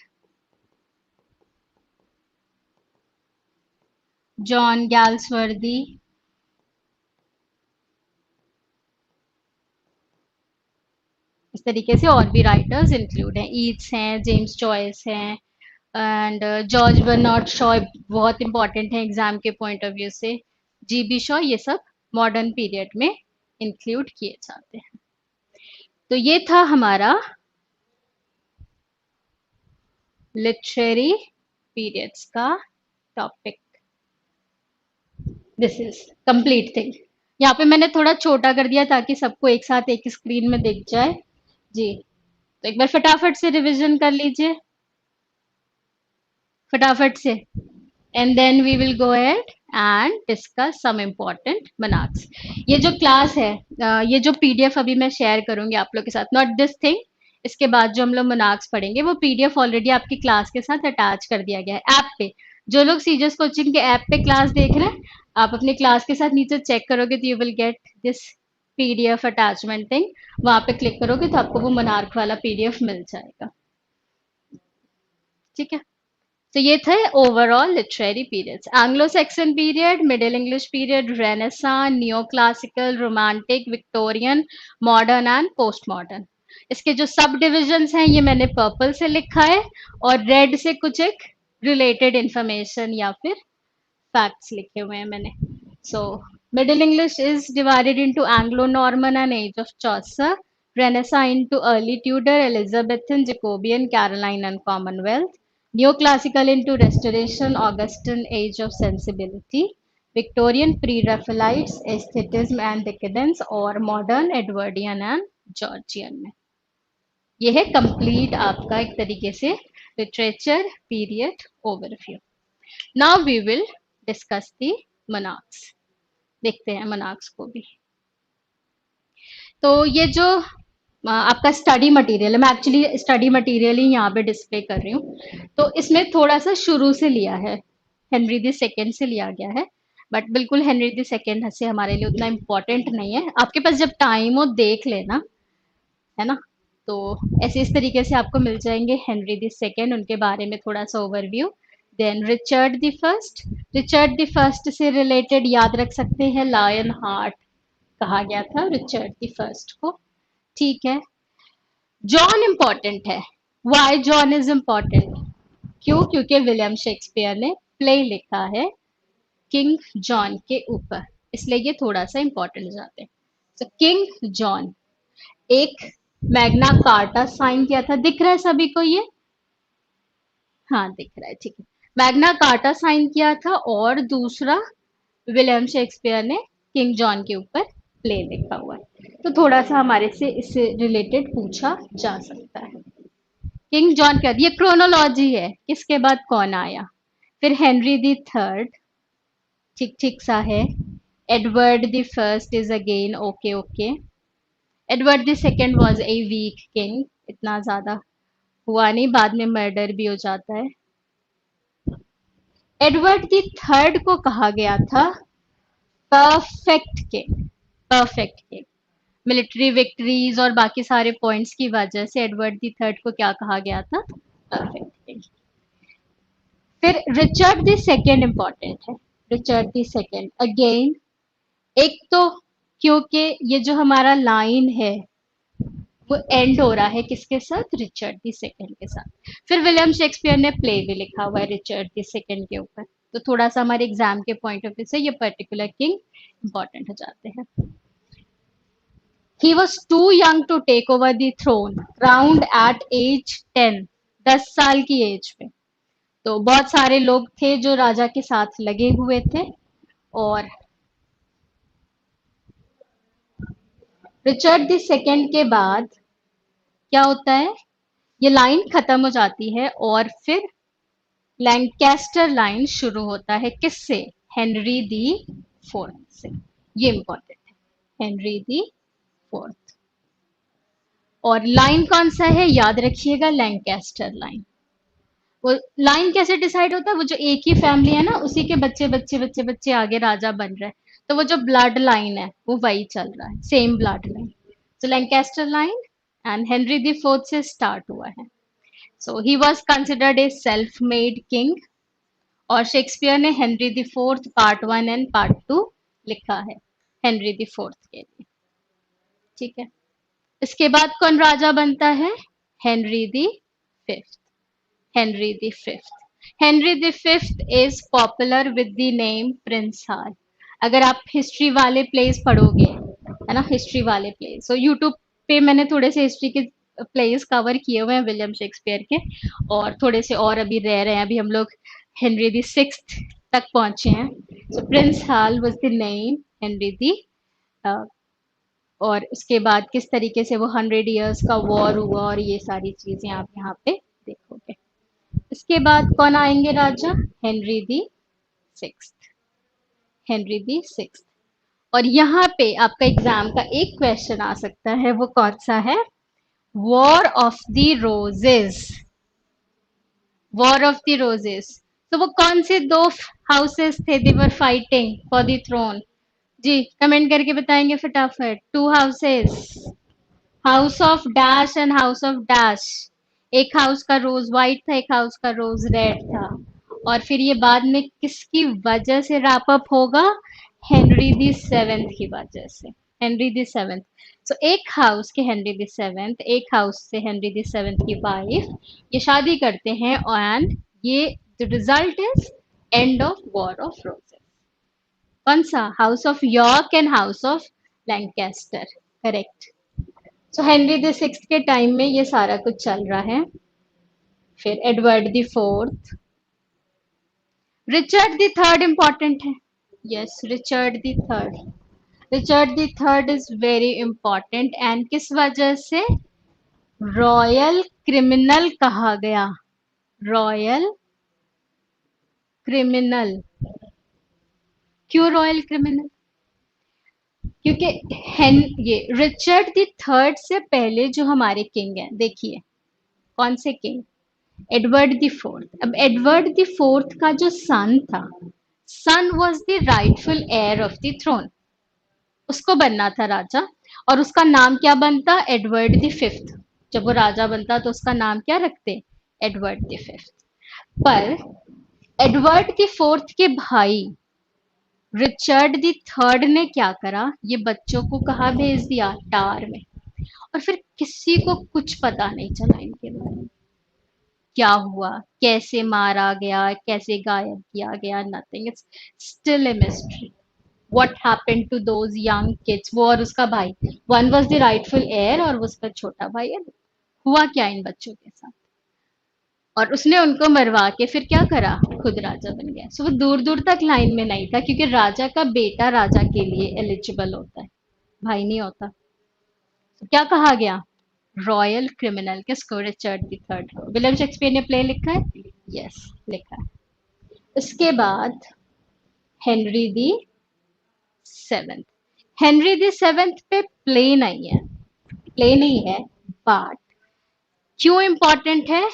[SPEAKER 1] John Galsworthy, इस तरीके से और भी राइटर्स इंक्लूड हैं। ईट्स हैं, जेम्स जॉयस हैं, एंड जॉर्ज बर्नार्ड शॉ बहुत इंपॉर्टेंट है एग्जाम के पॉइंट ऑफ व्यू से। जी बी शॉ, ये सब मॉडर्न पीरियड में इंक्लूड किए जाते हैं। तो ये था हमारा लिटरेरी पीरियड्स का topic. This is complete thing. यहाँ पे मैंने थोड़ा छोटा कर दिया ताकि सबको एक साथ एक स्क्रीन में दिख जाए। जी, तो एक बार फटाफट से रिवीजन कर लीजिए, फटाफट से, and then we will go ahead and discuss some important monarchs. ये जो क्लास है, ये जो पीडीएफ अभी मैं शेयर करूंगी आप लोग के साथ, नॉट दिस थिंग, इसके बाद जो हम लोग मनाक्स पढ़ेंगे वो पीडीएफ ऑलरेडी आपकी क्लास के साथ अटैच कर दिया गया है ऐप पे। जो लोग सीजस कोचिंग के ऐप पे क्लास देख रहे हैं, आप अपनी क्लास के साथ नीचे चेक करोगे तो you will get this PDF attachment thing. वहां पे क्लिक करोगे तो आपको वो मनार्क वाला पीडीएफ मिल जाएगा। ठीक है। तो ये थे overall literary periods. Anglo Saxon period, middle English period, renaissance, neo classical, romantic, Victorian, modern and post modern. इसके जो सब डिविजन्स हैं ये मैंने पर्पल से लिखा है, और रेड से कुछ एक रिलेटेड इंफॉर्मेशन या फिर फैक्ट्स लिखे हुए हैं मैंने। So Middle English is divided into Anglo Norman and age of Chaucer, Renaissance into early Tudor, Elizabethan, Jacobean, Caroline and Commonwealth, Neoclassical into Restoration, Augustan Age of Sensibility, Victorian, Pre-Raphaelites, Aesthetism and Decadence, और Modern, Edwardian and Georgian में। ये है complete आपका एक तरीके से literature period overview. Now we will discuss the monarchs. देखते हैं मनाक्स को भी। तो ये जो आपका स्टडी मटेरियल है, मैं एक्चुअली स्टडी मटेरियल ही यहाँ पे डिस्प्ले कर रही हूँ, तो इसमें थोड़ा सा शुरू से लिया है, हेनरी द सेकेंड से लिया गया है, बट बिल्कुल हेनरी द सेकेंड से हमारे लिए उतना इम्पोर्टेंट नहीं है। आपके पास जब टाइम हो देख लेना, है ना। तो ऐसे इस तरीके से आपको मिल जाएंगे हेनरी द सेकेंड, उनके बारे में थोड़ा सा overview. Then Richard the First, Richard the First से रिलेटेड याद रख सकते हैं लायन हार्ट कहा गया था रिचर्ड द फर्स्ट को। ठीक है। जॉन इंपॉर्टेंट है। Why John is important? क्यों? क्योंकि विलियम शेक्सपियर ने प्ले लिखा है किंग जॉन के ऊपर। इसलिए ये थोड़ा सा इंपॉर्टेंट हो जाते हैं। तो किंग जॉन एक मैग्ना कार्टा साइन किया था, दिख रहा है सभी को ये? हाँ दिख रहा है, ठीक है। मैग्ना कार्टा साइन किया था और दूसरा विलियम शेक्सपियर ने किंग जॉन के ऊपर प्ले लिखा हुआ है। तो थोड़ा सा हमारे से इससे रिलेटेड पूछा जा सकता है। किंग जॉन क्या, ये क्रोनोलॉजी है, किसके बाद कौन आया। फिर हेनरी द थर्ड, ठीक ठीक सा है। Edward the First is again okay okay. Edward the Second was a weak king, इतना ज्यादा हुआ नहीं, बाद में मर्डर भी हो जाता है। एडवर्ड द थर्ड को कहा गया था perfect king, perfect king. Military victories और बाकी सारे पॉइंट्स की वजह से एडवर्ड द थर्ड को क्या कहा गया था, परफेक्ट किंग। फिर रिचर्ड द सेकेंड इंपॉर्टेंट है। रिचर्ड द सेकेंड अगेन, एक तो क्योंकि ये जो हमारा लाइन है वो एंड हो रहा है किसके साथ, रिचर्ड द सेकेंड के साथ। फिर विलियम शेक्सपियर ने प्ले भी लिखा हुआ है रिचर्ड द सेकेंड के ऊपर, तो थोड़ा सा हमारे एग्जाम के पॉइंट ऑफ व्यू से ये पर्टिकुलर किंग इंपॉर्टेंट हो जाते हैं। He was too young to take over the throne, crowned at age 10, 10 साल की एज पे। तो बहुत सारे लोग थे जो राजा के साथ लगे हुए थे, और रिचर्ड द सेकेंड के बाद क्या होता है, ये लाइन खत्म हो जाती है और फिर लैंकेस्टर लाइन शुरू होता है, किससे, हेनरी दी फोर्थ से। ये इंपॉर्टेंट है, हेनरी दी फोर्थ। और लाइन कौन सा है, याद रखिएगा, लैंकेस्टर लाइन। वो लाइन कैसे डिसाइड होता है, वो जो एक ही फैमिली है ना, उसी के बच्चे बच्चे बच्चे बच्चे आगे राजा बन रहे हैं, तो वो जो ब्लड लाइन है वो वही चल रहा है, सेम ब्लड लाइन। तो Lancaster line and Henry the Fourth से स्टार्ट हुआ है। So he was considered a self made king, और शेक्सपियर ने Henry the Fourth part one and part two लिखा है हेनरी द फोर्थ के लिए, ठीक है। इसके बाद कौन राजा बनता है, Henry the Fifth. Henry the Fifth, Henry the Fifth is popular with the name Prince Hal. अगर आप हिस्ट्री वाले प्लेस पढ़ोगे, है ना, हिस्ट्री वाले प्लेस, तो यूट्यूब पे मैंने थोड़े से हिस्ट्री के प्लेस कवर किए हुए हैं विलियम शेक्सपियर के, और थोड़े से और अभी रह रहे हैं, अभी हम लोग हेनरी द सिक्स्थ तक पहुंचे हैं। So Prince Hal was the name Henry the, और उसके बाद किस तरीके से वो 100 ईयर्स का वॉर हुआ और ये सारी चीजें आप यहाँ पे देखोगे। इसके बाद कौन आएंगे राजा, हेनरी दी सिक्स्थ, हेनरी दी सिक्स्थ। और यहाँ पे आपका एग्जाम का एक क्वेश्चन आ सकता है, वो कौन सा है, War of the Roses. War of the Roses, तो वो कौन से दो हाउसेस थे, they were fighting for the throne. जी कमेंट करके बताएंगे फटाफट, two houses, house of dash and house of dash. एक हाउस का रोज व्हाइट था, एक हाउस का रोज रेड था। और फिर ये बाद में किसकी वजह से रैप अप होगा, हेनरी द सेवेंथ की वजह से, हेनरी द सेवेंथ। सो एक हाउस के हेनरी द सेवेंथ, एक हाउस से हेनरी द सेवेंथ की वाइफ, ये शादी करते हैं, एंड ये the result is end of War of Roses. कौन सा, House of York and house of Lancaster, correct. So Henry the Sixth के टाइम में ये सारा कुछ चल रहा है। फिर Edward the Fourth, Richard the Third important है, yes Richard the Third. Richard the Third is very important, and किस वजह से, रॉयल क्रिमिनल कहा गया, रॉयल क्रिमिनल। क्यों रॉयल क्रिमिनल, क्योंकि ये रिचर्ड द थर्ड से पहले जो हमारे किंग हैं, देखिए कौन से किंग, एडवर्ड द फोर्थ। अब एडवर्ड द फोर्थ का जो सन था, son was the rightful heir of the throne, उसको बनना था राजा, और उसका नाम क्या बनता, एडवर्ड द फिफ्थ। जब वो राजा बनता तो उसका नाम क्या रखते, एडवर्ड द फिफ्थ। पर एडवर्ड द फोर्थ के भाई रिचर्ड द थर्ड ने क्या करा, ये बच्चों को कहा भेज दिया, टार में। और फिर किसी को कुछ पता नहीं चला इनके बारे में, क्या हुआ, कैसे मारा गया, कैसे गायब किया गया, nothing, it's still a mystery. What happened to those young kids, वो और उसका भाई, one was the rightful heir और वो उसका छोटा भाई है, हुआ क्या इन बच्चों के साथ। और उसने उनको मरवा के फिर क्या करा, खुद राजा बन गया। सो वो दूर दूर तक लाइन में नहीं था, क्योंकि राजा का बेटा राजा के लिए एलिजिबल होता है, भाई नहीं होता। तो क्या कहा गया, रॉयल क्रिमिनल। किसको, रिचर्ड द थर्ड को। विलियम शेक्सपियर ने प्ले लिखा है, यस लिखा है। उसके बाद Henry the seventh. Henry the seventh पे प्ले नहीं है, प्ले नहीं है, बट क्यों इंपॉर्टेंट है,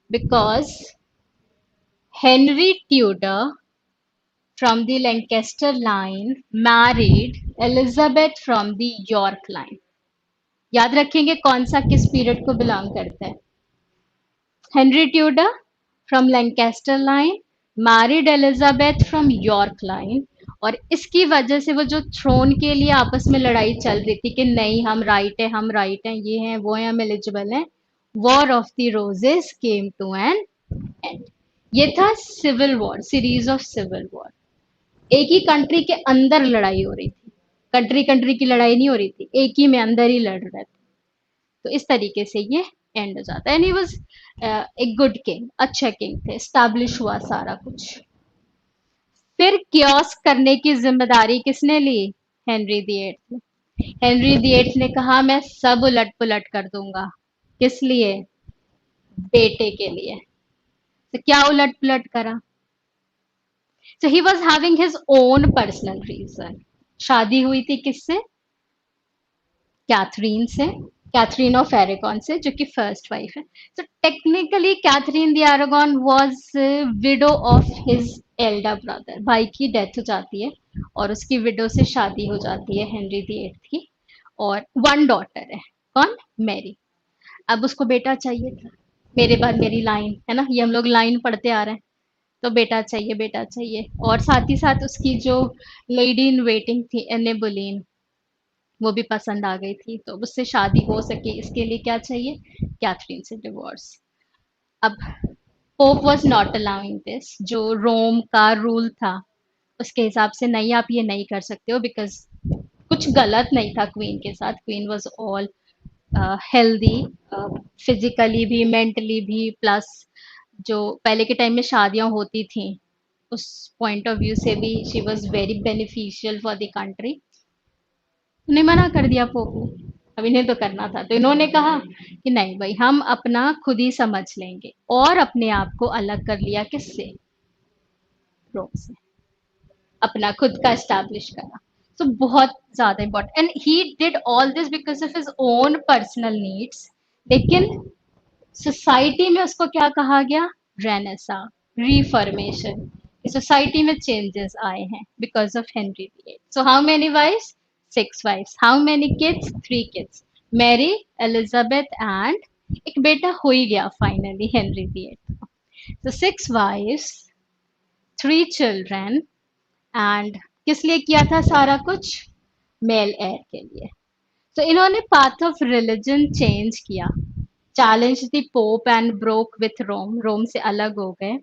[SPEAKER 1] because Henry Tudor from the Lancaster line married Elizabeth from the York line। याद रखेंगे कौन सा किस पीरियड को बिलोंग करता है। Henry Tudor from Lancaster line married Elizabeth from York line. और इसकी वजह से वो जो थ्रोन के लिए आपस में लड़ाई चल रही थी कि नहीं हम राइट है, हम राइट हैं, ये हैं वो हैं, हम एलिजिबल हैं, War of the Roses came to an end. ये था civil war, series of civil war. एक ही कंट्री के अंदर लड़ाई हो रही थी, कंट्री कंट्री की लड़ाई नहीं हो रही थी, एक ही में अंदर ही लड़ रहे थे। तो इस तरीके से ये एंड हो जाता है। एंड ही वाज एक गुड किंग, अच्छा किंग थे, स्टैब्लिश हुआ सारा कुछ। फिर क्योस करने की जिम्मेदारी किसने ली, हेनरी दी एट ने। हेनरी दी एट ने कहा मैं सब उलट पुलट कर दूंगा, किस लिए, बेटे के लिए। तो क्या उलट पुलट करा, so he was having his own personal reason। शादी हुई थी किससे, कैथरीन से, कैथरीन ऑफ एरेगॉन से, जो कि फर्स्ट वाइफ है। So technically Catherine the Aragon was widow of his elder brother. भाई की डेथ हो जाती है और उसकी विडो से शादी हो जाती है हेनरी द एट्थ की, और वन डॉटर है, कौन, मैरी। अब उसको बेटा चाहिए था, मेरे बाद मेरी लाइन है ना, ये हम लोग लाइन पढ़ते आ रहे हैं, तो बेटा चाहिए, बेटा चाहिए। और साथ ही साथ उसकी जो लेडी इन वेटिंग थी एने बोलीन, वो भी पसंद आ गई थी, तो उससे शादी हो सके इसके लिए क्या चाहिए, कैथरीन से डिवोर्स। अब pope was not allowing this, जो रोम का रूल था उसके हिसाब से नहीं, आप ये नहीं कर सकते हो, बिकॉज कुछ गलत नहीं था क्वीन के साथ, queen was all healthy, physically भी मेंटली भी, प्लस जो पहले के टाइम में शादियां होती थी उस पॉइंट ऑफ व्यू से भी she was very beneficial for the country. उन्हें मना कर दिया पोप ने, अब इन्हें तो करना था, तो इन्होंने कहा कि नहीं भाई हम अपना खुद ही समझ लेंगे, और अपने आप को अलग कर लिया किससे, रोम से, अपना खुद का एस्टैब्लिश करा। तो बहुत ज्यादा important, and he did all this because of his own personal needs. लेकिन सोसाइटी में उसको क्या कहा गया, रेनेसा, रिफॉर्मेशन, सोसाइटी में चेंजेस आए हैं because of Henry VIII। So how many wifes, six wifes. How many kids, three kids, Mary, Elizabeth and एक बेटा हो ही गया फाइनली हेनरी VIII को। तो six wifes, three children, and किस लिए किया था सारा कुछ, मेल एयर के लिए। तो इन्होंने पाथ ऑफ रिलीजन चेंज किया, challenge the Pope and broke with Rome, Rome से अलग हो गए।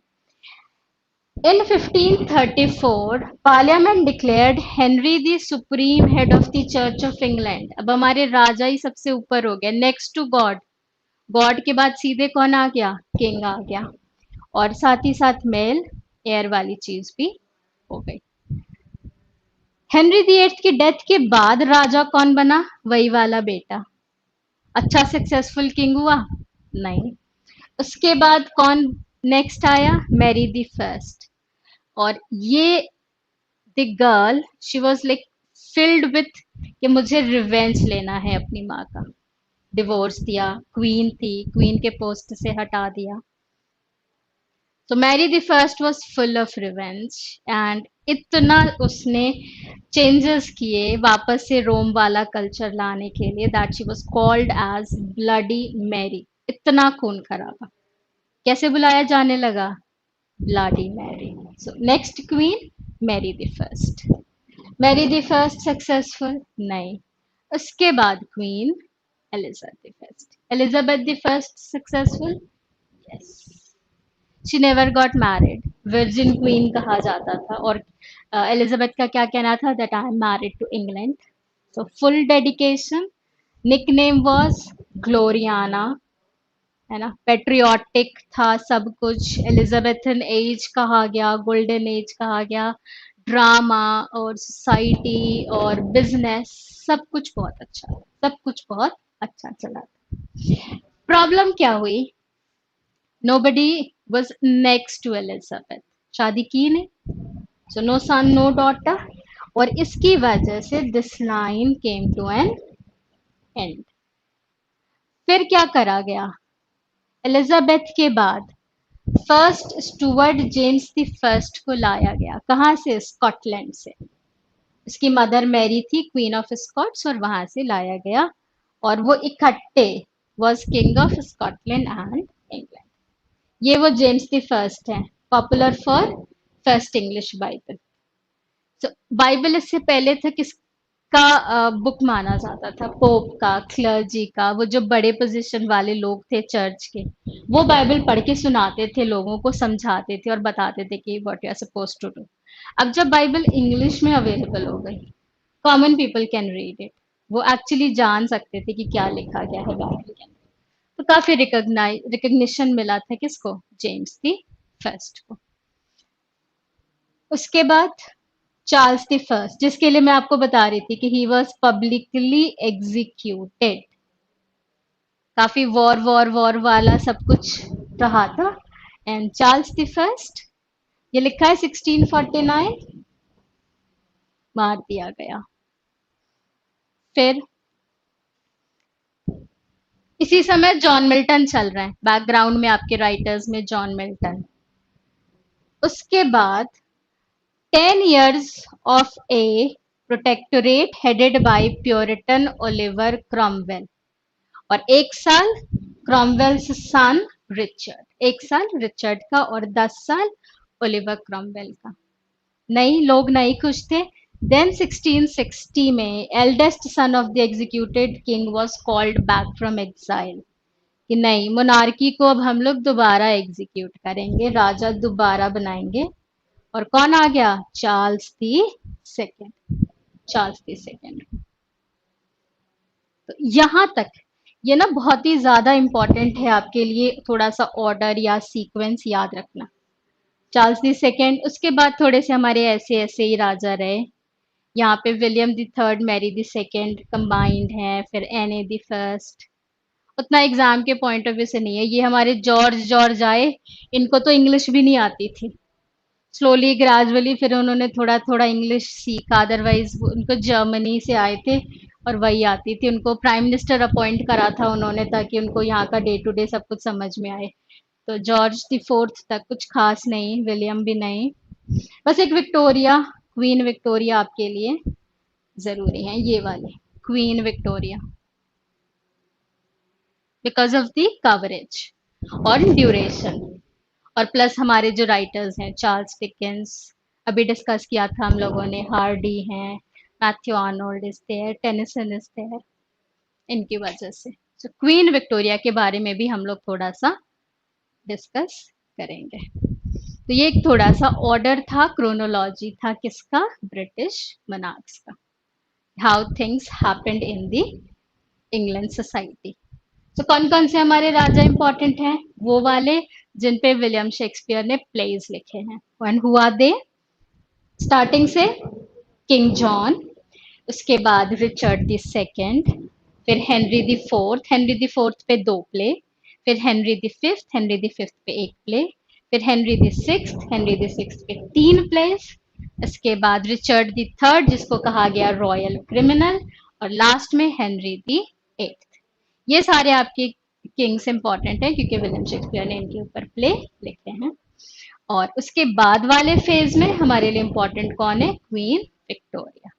[SPEAKER 1] In 1534 parliament declared Henry the supreme head of the Church of England. अब हमारे राजा ही सबसे ऊपर हो गया, नेक्स्ट टू गॉड, गॉड के बाद सीधे कौन आ गया, किंग आ गया। और साथ ही साथ मेल एयर वाली चीज भी हो गई। हेनरी VIII की डेथ के बाद राजा कौन बना, वही वाला बेटा। अच्छा सक्सेसफुल किंग हुआ, नहीं। उसके बाद कौन नेक्स्ट आया, मैरी द फर्स्ट। और ये the girl, she was like filled with कि मुझे रिवेंज लेना है अपनी माँ का। डिवोर्स दिया, क्वीन थी, क्वीन के पोस्ट से हटा दिया। तो Mary the first was full of revenge, and इतना उसने चेंजेस किए वापस से रोम वाला कल्चर लाने के लिए, that she was called as Bloody Mary. इतना खून खराबा, कैसे बुलाया जाने लगा, Bloody Mary. So next queen, Mary the First. Mary the First successful, नहीं। उसके बाद Queen Elizabeth the First. Elizabeth the First successful, yes. She never got married, Virgin Queen कहा जाता था। और एलिजाबेथ का क्या कहना था? That I am married to England. So full dedication. Nickname was Gloriana, है ना. पेट्रियोटिक था सब कुछ. एलिजाबेथन एज कहा गया, गोल्डन एज कहा गया. ड्रामा और सोसाइटी और बिजनेस, सब कुछ बहुत अच्छा, सब कुछ बहुत अच्छा चला. प्रॉब्लम क्या हुई? Nobody was next to Elizabeth. शादी की ने, so no son no daughter. और इसकी वजह से this line came to an end. फिर क्या करा गया? एलिजाबेथ के बाद first Stuart James the first को लाया गया. कहाँ से? स्कॉटलैंड से. उसकी मदर मैरी थी क्वीन ऑफ स्कॉट्स, और वहां से लाया गया. और वो इकट्ठे was king of Scotland and England. ये वो जेम्स द फर्स्ट है, popular for first English Bible. तो बाइबल इससे पहले था किसका बुक माना जाता था? पोप का, क्लर्जी का, वो जो बड़े पोजीशन वाले लोग थे चर्च के, वो बाइबल पढ़ के सुनाते थे, लोगों को समझाते थे और बताते थे कि what you are suppose to do. अब जब बाइबल इंग्लिश में अवेलेबल हो गई, common people can read it. वो एक्चुअली जान सकते थे कि क्या लिखा गया है बाइबल के अंदर. तो काफी रिकग्निशन मिला था किसको? जेम्स दी फर्स्ट को. उसके बाद चार्ल्स द फर्स्ट, जिसके लिए मैं आपको बता रही थी कि ही वॉज पब्लिकली एग्जीक्यूटेड. काफी वॉर वॉर वॉर वाला सब कुछ रहा था. एंड चार्ल्स द फर्स्ट, ये लिखा है 1649, मार दिया गया. फिर इसी समय जॉन मिल्टन चल रहे हैं बैकग्राउंड में, आपके राइटर्स में जॉन मिल्टन. उसके बाद 10 years of a protectorate headed by Puritan Oliver Cromwell. और 1 साल क्रॉमवेल्स सन रिचर्ड, 1 साल रिचर्ड का, और 10 साल ओलिवर क्रॉमवेल का. नहीं, लोग नहीं खुश थे. देन 1660 में eldest son of the executed king was called back from exile. कि नहीं, मोनार्की को अब हम लोग दोबारा एग्जीक्यूट करेंगे, राजा दोबारा बनाएंगे. और कौन आ गया? Charles the second. Charles the second. तो यहां तक ये ना बहुत ही ज्यादा इंपॉर्टेंट है आपके लिए, थोड़ा सा ऑर्डर या सीक्वेंस याद रखना. चार्ल्स दी सेकेंड, उसके बाद थोड़े से हमारे ऐसे ऐसे ही राजा रहे. यहाँ पे William the Third, Mary the Second combined है. फिर एने दी फर्स्ट. उतना एग्जाम के पॉइंट ऑफ व्यू से नहीं है. ये हमारे जॉर्ज जॉर्ज आए, इनको तो इंग्लिश भी नहीं आती थी. स्लोली ग्रेजुअली फिर उन्होंने थोड़ा थोड़ा इंग्लिश सीखा, अदरवाइज उनको जर्मनी से आए थे और वही आती थी. उनको प्राइम मिनिस्टर अपॉइंट करा था उन्होंने, ताकि उनको यहाँ का डे टू डे सब कुछ समझ में आए. तो जॉर्ज द फोर्थ तक कुछ खास नहीं, विलियम भी नहीं. बस एक विक्टोरिया, क्वीन विक्टोरिया आपके लिए जरूरी है, ये वाले queen Victoria, because of the coverage और ड्यूरेशन. और प्लस हमारे जो राइटर्स हैं, चार्ल्स डिकेंस अभी डिस्कस किया था हम लोगों ने, हार्डी हैं, Matthew Arnold is there, Tennyson is there, इनकी वजह से. तो क्वीन विक्टोरिया के बारे में भी हम लोग थोड़ा सा डिस्कस करेंगे. तो ये एक थोड़ा सा ऑर्डर था, क्रोनोलॉजी था किसका? ब्रिटिश मोनार्क्स का. How things happened in the England society. तो कौन कौन से हमारे राजा इंपॉर्टेंट हैं? वो वाले जिन पे विलियम शेक्सपियर ने प्लेज लिखे हैं. वन हुआ दे, स्टार्टिंग से किंग जॉन, उसके बाद रिचर्ड द सेकेंड, फिर Henry the fourth. Henry the fourth पे 2 प्ले. फिर Henry the Fifth, Henry the fifth पे 1 प्ले. फिर Henry the sixth, Henry the sixth पे 3 प्लेस. इसके बाद रिचर्ड द थर्ड, जिसको कहा गया रॉयल क्रिमिनल. और लास्ट में हेनरी द एट्थ. ये सारे आपके किंग्स इंपॉर्टेंट है क्योंकि विलियम शेक्सपियर ने इनके ऊपर प्ले लिखे हैं. और उसके बाद वाले फेज में हमारे लिए इंपॉर्टेंट कौन है? Queen Victoria.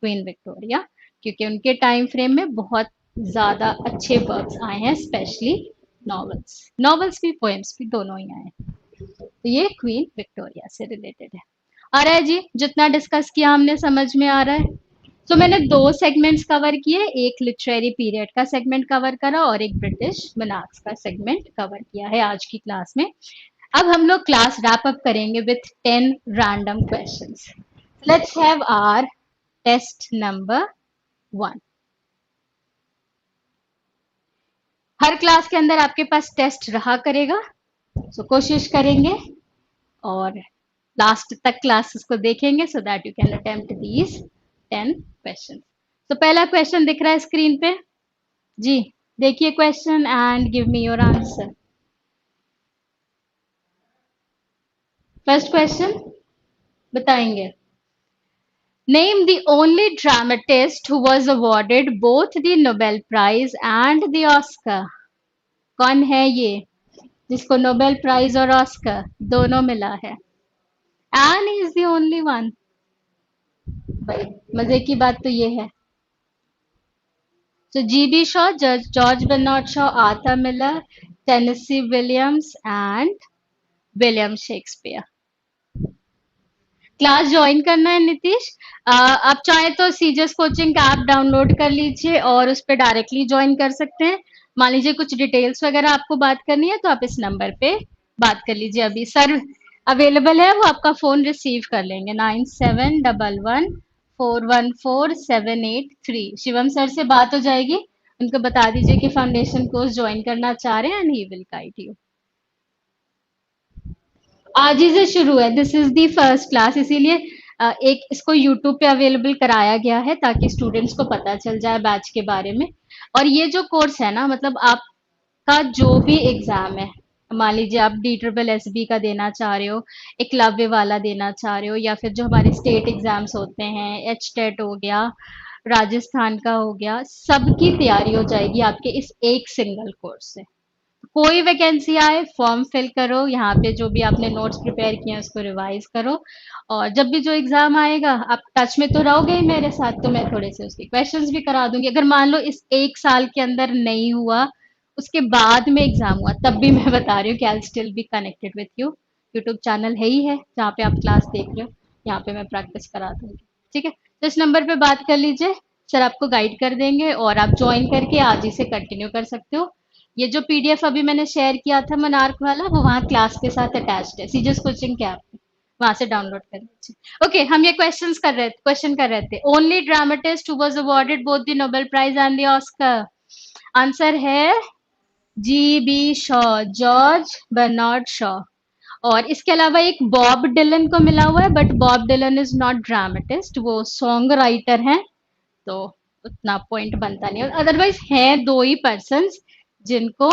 [SPEAKER 1] क्वीन विक्टोरिया, क्योंकि उनके टाइम फ्रेम में बहुत ज्यादा अच्छे वर्क्स आए हैं, स्पेशली नॉवेल्स. नॉवेल्स भी, पोएम्स भी, दोनों ही आए हैं. तो ये क्वीन विक्टोरिया से रिलेटेड है. आ रहा है जी? जितना डिस्कस किया हमने समझ में आ रहा है? तो मैंने 2 सेगमेंट्स कवर किए, एक लिटरेरी पीरियड का सेगमेंट कवर करा और एक ब्रिटिश मोनार्क्स का सेगमेंट कवर किया है आज की क्लास में. अब हम लोग क्लास रैप अप करेंगे with 10 random questions. Let's have our test number 1. Her class के अंदर आपके पास टेस्ट रहा करेगा, सो कोशिश करेंगे और लास्ट तक क्लासेस को देखेंगे so that you can attempt these 10 question. तो पहला क्वेश्चन दिख रहा है स्क्रीन पे जी, देखिए question and give me your answer. First question बताएंगे. Name the only dramatist who was awarded both the Nobel Prize and the Oscar. कौन है ये जिसको नोबेल प्राइज और ऑस्कर दोनों मिला है? And he is the only one. भाई मजे की बात तो ये है. So G.B. Shaw, George Bernard Shaw, Arthur Miller, Tennessee Williams and William Shakespeare. Class join करना है नीतीश? आप चाहे तो सीजस कोचिंग का ऐप डाउनलोड कर लीजिए और उस पर डायरेक्टली ज्वाइन कर सकते हैं. मान लीजिए कुछ डिटेल्स वगैरह आपको बात करनी है तो आप इस नंबर पे बात कर लीजिए. अभी सर अवेलेबल है, वो आपका फोन रिसीव कर लेंगे. 9711414783. शिवम सर से बात हो जाएगी, उनको बता दीजिए कि फाउंडेशन कोर्स ज्वाइन करना चाह रहे हैं and he will guide you. आज ही से शुरू है, this is the first class, इसीलिए एक इसको यूट्यूब पे अवेलेबल कराया गया है ताकि स्टूडेंट्स को पता चल जाए बैच के बारे में. और ये जो कोर्स है ना, मतलब आपका जो भी एग्जाम है, मान लीजिए आप DSSB का देना चाह रहे हो, एकलव्य वाला देना चाह रहे हो, या फिर जो हमारे स्टेट एग्जाम्स होते हैं, HTET हो गया, राजस्थान का हो गया, सबकी तैयारी हो जाएगी आपके इस एक सिंगल कोर्स से. कोई वैकेंसी आए फॉर्म फिल करो, यहाँ पे जो भी आपने नोट्स प्रिपेयर किए हैं उसको रिवाइज करो, और जब भी जो एग्जाम आएगा आप टच में तो रहोगे ही मेरे साथ, तो मैं थोड़े से उसके क्वेश्चंस भी करा दूंगी. अगर मान लो इस एक साल के अंदर नहीं हुआ, उसके बाद में एग्जाम हुआ, तब भी मैं बता रही हूँ कि I still be connected with you. YouTube channel है ही है जहाँ पे आप क्लास देख रहे हो, यहाँ पे मैं प्रैक्टिस करा दूंगी. ठीक है, तो इस नंबर पे बात कर लीजिए, सर आपको गाइड कर देंगे और आप ज्वाइन करके आज ही से कंटिन्यू कर सकते हो. ये जो पीडीएफ अभी मैंने शेयर किया था मनार्क वाला, वो वहाँ क्लास के साथ अटैच्ड है, सीजस कोचिंग के ऐप पे, वहां से डाउनलोड कर लीजिए. ओके, हम ये क्वेश्चन कर रहे थे. Only dramatist who was awarded both the Nobel Prize and the Oscar. Answer है G.B. Shaw, George Bernard Shaw. और इसके अलावा एक बॉब डिलन को मिला हुआ है, but Bob Dylan is not dramatist, वो सॉन्ग राइटर हैं, तो उतना पॉइंट बनता नहीं. और अदरवाइज हैं दो ही पर्सन जिनको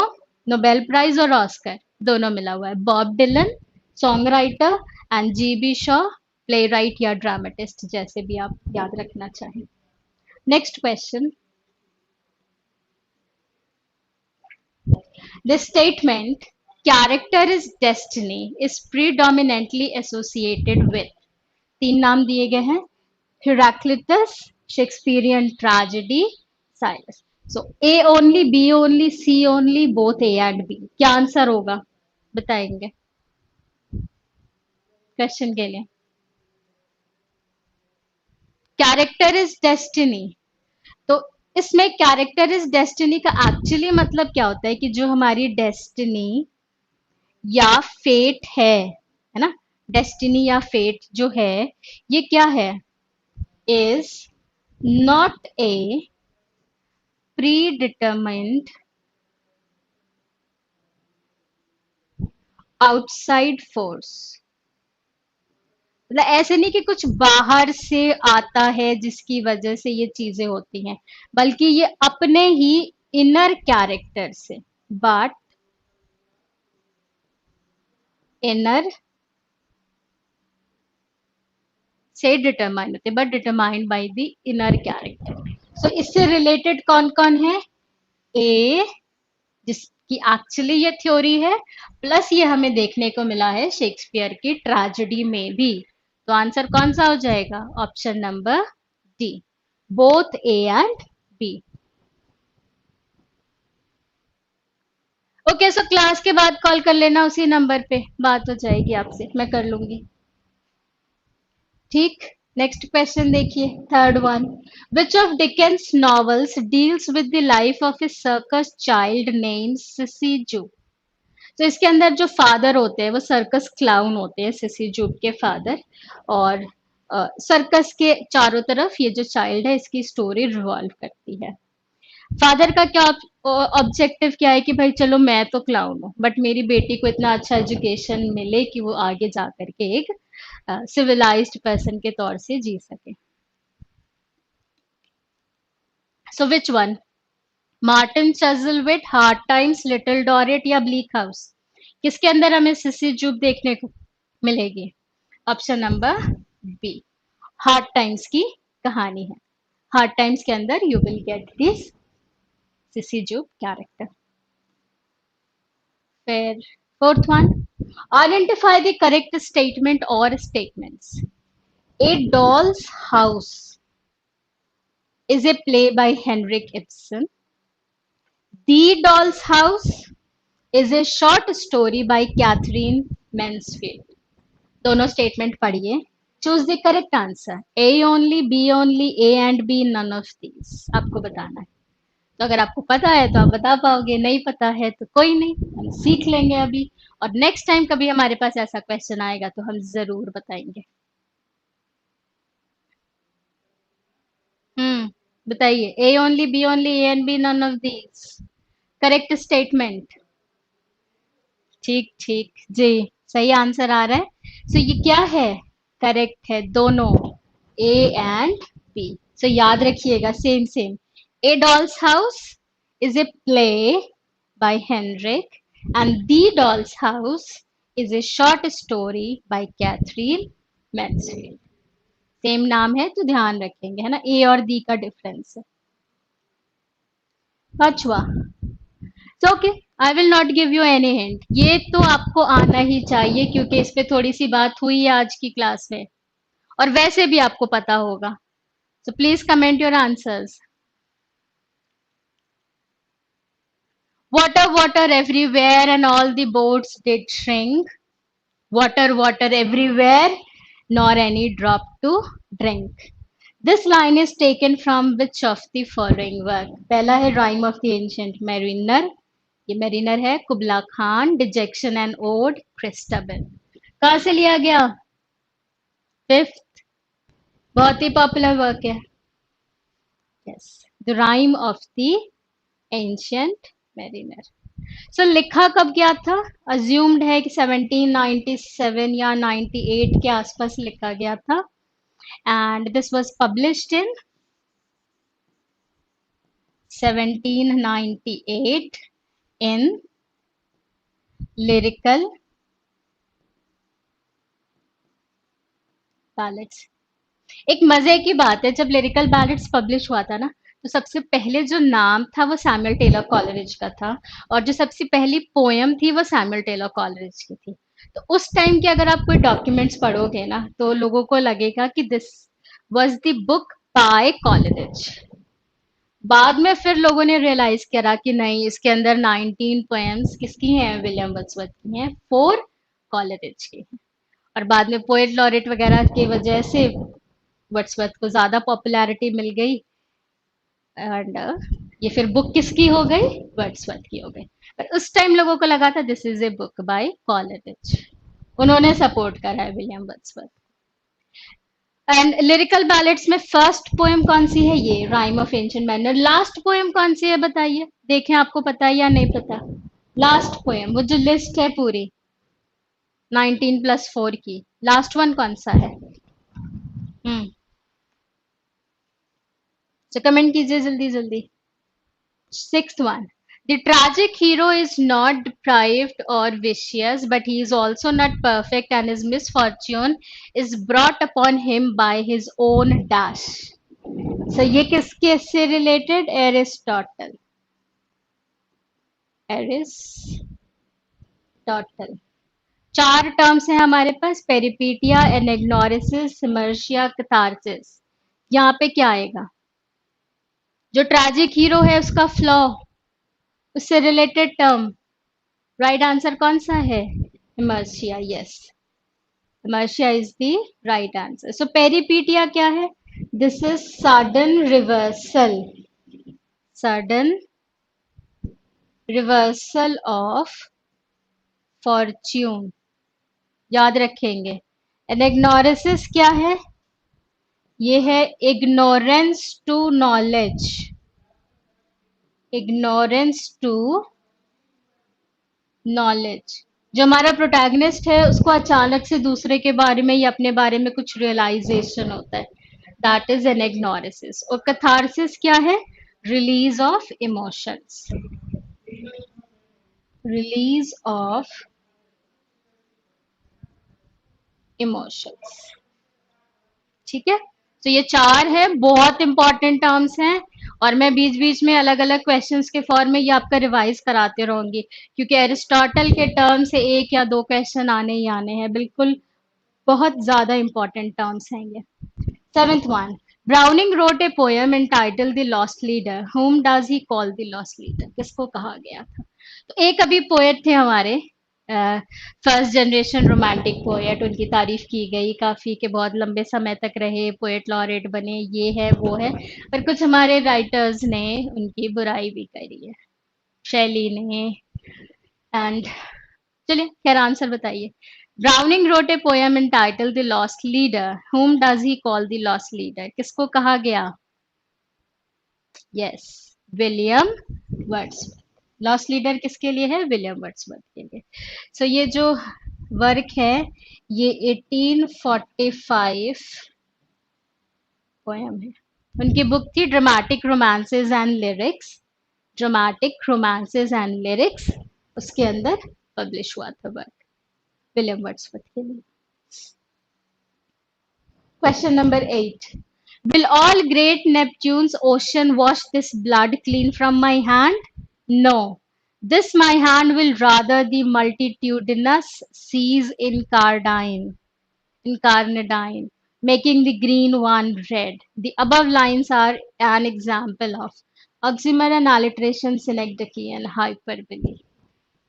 [SPEAKER 1] नोबेल प्राइज और ऑस्कर दोनों मिला हुआ है. Bob Dylan song writer and G.B. Shaw playwright या ड्रामेटिस्ट, जैसे भी आप याद रखना चाहें. Next question. The statement character is destiny is predominantly associated with. तीन नाम दिए गए हैं, Heraclitus, Shakespearean tragedy, Silas. So A only, B only, C only, both A and B. क्या आंसर होगा बताएंगे क्वेश्चन के लिए. Character is destiny. तो इसमें कैरेक्टर इज डेस्टिनी का एक्चुअली मतलब क्या होता है कि जो हमारी डेस्टिनी या फेट है ना, डेस्टिनी या फेट जो है, ये क्या है, is not a pre outside force. मतलब ऐसे नहीं कि कुछ बाहर से आता है जिसकी वजह से ये चीजें होती हैं, बल्कि ये अपने ही इनर कैरेक्टर से, बट इनर से डिटरमाइन होते, but determined by the inner character. So इससे रिलेटेड कौन कौन है? ए, जिसकी एक्चुअली ये थ्योरी है, प्लस ये हमें देखने को मिला है शेक्सपियर की ट्रेजेडी में भी. तो आंसर कौन सा हो जाएगा? Option number D, both A and B. Okay, so class के बाद कॉल कर लेना, उसी नंबर पे बात हो जाएगी आपसे, मैं कर लूंगी. ठीक. नेक्स्ट क्वेश्चन देखिए, third one. Which of Dickens novels deals with the life of a circus child named Sissy Jupe. तो इसके अंदर जो फादर होते हैं वो सर्कस क्लाउन होते हैं, सिसी जूट के फादर. और सर्कस के चारों तरफ ये जो चाइल्ड है इसकी स्टोरी रिवॉल्व करती है। फादर का क्या ऑब्जेक्टिव क्या है कि भाई चलो मैं तो क्लाउन हूँ बट मेरी बेटी को इतना अच्छा एजुकेशन मिले कि वो आगे जा करके एक सिविलाइज्ड पर्सन के तौर से जी सके। So which one, Martin Chuzzlewit, Hard Times, Little Dorrit या ब्लीक हाउस? किसके अंदर हमें सिसी जूप देखने को मिलेगी? Option number B, Hard Times की कहानी है। हार्ड टाइम्स के अंदर you will get this Sissy Jupe character. फिर fourth one, identify the correct statement और statements. A Doll's House is a play by Henrik Ibsen. The Doll's House is a short story by Catherine Mansfield. दोनों statement पढ़िए। Choose the correct answer, A only, B only, A and B, none of these आपको बताना है। तो अगर आपको पता है तो आप बता पाओगे, नहीं पता है तो कोई नहीं, हम सीख लेंगे अभी। और नेक्स्ट टाइम कभी हमारे पास ऐसा क्वेश्चन आएगा तो हम जरूर बताएंगे। बताइए, A only, B only, A and B, none of these correct statement. ठीक ठीक जी, सही आंसर आ रहा है। सो ये क्या है? करेक्ट है दोनों, ए एंड बी। सो याद रखिएगा, same same. A Doll's House is a play by Henrik and the Doll's House is a short story by Katherine Mansfield. Same नाम है तो ध्यान रखेंगे, है ना, ए और दी का डिफरेंस है। पांचवा, so okay, I will not give you any hint, ये तो आपको आना ही चाहिए क्योंकि इस पे थोड़ी सी बात हुई है आज की क्लास में और वैसे भी आपको पता होगा। So please comment your answers. Water water everywhere and all the boats did shrink. Water water everywhere nor any drop to drink. This line is taken from which of the following work? पहला है Rime of the Ancient Mariner, ये mariner है Kubla Khan, Dejection and Ode Christabel. कहाँ से लिया गया? Fifth, बहुत ही पॉपुलर वर्क है। Yes, the rhyme of the Ancient Mariner. So लिखा कब गया था? अज्यूम्ड है कि 1797 या 98 के आसपास लिखा गया था and this was published in 1798 in lyrical ballads. एक मजे की बात है, जब लिरिकल बैलेट्स पब्लिश हुआ था ना, तो सबसे पहले जो नाम था वो सैमुअल टेलर कॉलरिज का था और जो सबसे पहली पोयम थी वो सैमुअल टेलर कॉलरिज की थी। तो उस टाइम के अगर आप कोई डॉक्यूमेंट्स पढ़ोगे ना तो लोगों को लगेगा कि this was the book by Coleridge. बाद में फिर लोगों ने रियलाइज करा कि नहीं, इसके अंदर 19 पोएम्स किसकी हैं? विलियम वर्ड्सवर्थ की हैं, 4 कॉलरिज की हैं। और बाद में पोएट लॉरेट वगैरह की वजह से वर्ड्सवर्थ को ज्यादा पॉपुलैरिटी मिल गई एंड ये फिर बुक किसकी हो गई? वर्ड्सवर्थ की हो गई। पर उस टाइम लोगों को लगा था this is a book by Coleridge, उन्होंने सपोर्ट करा है William Wordsworth. And lyrical ballads में फर्स्ट पोएम कौन सी है? ये rhyme of ancient manner. Last poem कौन सी है बताइए, देखें आपको पता है या नहीं पता। लास्ट पोएम, वो जो लिस्ट है पूरी 19 प्लस 4 की, लास्ट वन कौन सा है? तो कमेंट कीजिए जल्दी जल्दी। Sixth one. The tragic hero is not deprived or vicious, but he is also not perfect, and his misfortune is brought upon him by his own dash. So ये किसके से related? Aristotle. Aristotle. चार terms हैं हमारे पास, पेरिपीटिया, एनेग्नोरिसिस, सिमर्शिया, catharsis. यहाँ पे क्या आएगा? जो ट्रैजिक हीरो है उसका फ्लॉ, उससे रिलेटेड टर्म, राइट आंसर कौन सा है? Hamartia. Yes, hamartia is the right answer. So peripeteia क्या है? This is sudden reversal, sudden reversal of fortune, याद रखेंगे। एनेग्नोरिसिस क्या है? ये है ignorance to knowledge. Ignorance to knowledge. जो हमारा प्रोटैगनिस्ट है उसको अचानक से दूसरे के बारे में या अपने बारे में कुछ रियलाइजेशन होता है, दैट इज एन इग्नोरेसिस। और कैथारसिस क्या है? Release of emotions. Release of emotions. ठीक है, तो ये चार है, बहुत इंपॉर्टेंट टर्म्स हैं। और मैं बीच बीच में अलग अलग क्वेश्चंस के फॉर्म में ये आपका रिवाइज कराते रहूंगी, क्योंकि एरिस्टोटल के टर्म से एक या दो क्वेश्चन आने ही आने हैं, बिल्कुल बहुत ज्यादा इंपॉर्टेंट टर्म्स हैं ये। Seventh one, browning wrote a poem entitled the lost leader, whom does he call the lost leader? किसको कहा गया था? तो एक अभी पोएट थे हमारे, फर्स्ट जनरेशन रोमांटिक पोएट, उनकी तारीफ की गई काफी, के बहुत लंबे समय तक रहे, पोएट लॉरेट बने, ये है वो है, पर कुछ हमारे राइटर्स ने उनकी बुराई भी करी है, शैली ने। एंड चलिए, खैर आंसर बताइए। Browning wrote a poem entitled the lost leader, whom does he call the lost leader? किसको कहा गया? Yes, William Wordsworth. Lost leader किसके लिए है? विलियम वर्ड्सवर्थ के लिए। सो ये जो वर्क है ये 1845 पोएम है। उनकी बुक थी dramatic romances and lyrics. Dramatic romances and lyrics, उसके अंदर पब्लिश हुआ था वर्क, विलियम वर्ड्सवर्थ के लिए। Question number 8. Will all great Neptune's ocean wash this blood clean from my hand? No. This my hand will rather the multitudinous seas incarnadine, making the green one red. The above lines are an example of oxymoron, alliteration, synecdoche, and hyperbole.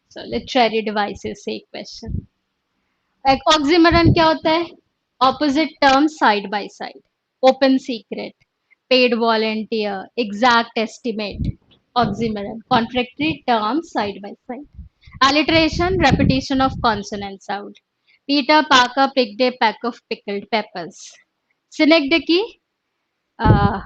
[SPEAKER 1] So, literary devices से एक question. एक ऑक्सीमरन क्या होता है? Opposite terms side by side, open secret, paid volunteer, exact estimate, oxymoron, contradictory terms side by side. Alliteration, repetition of consonant sound. Peter Parker picked a peck of pickled peppers. Synecdoche, uh,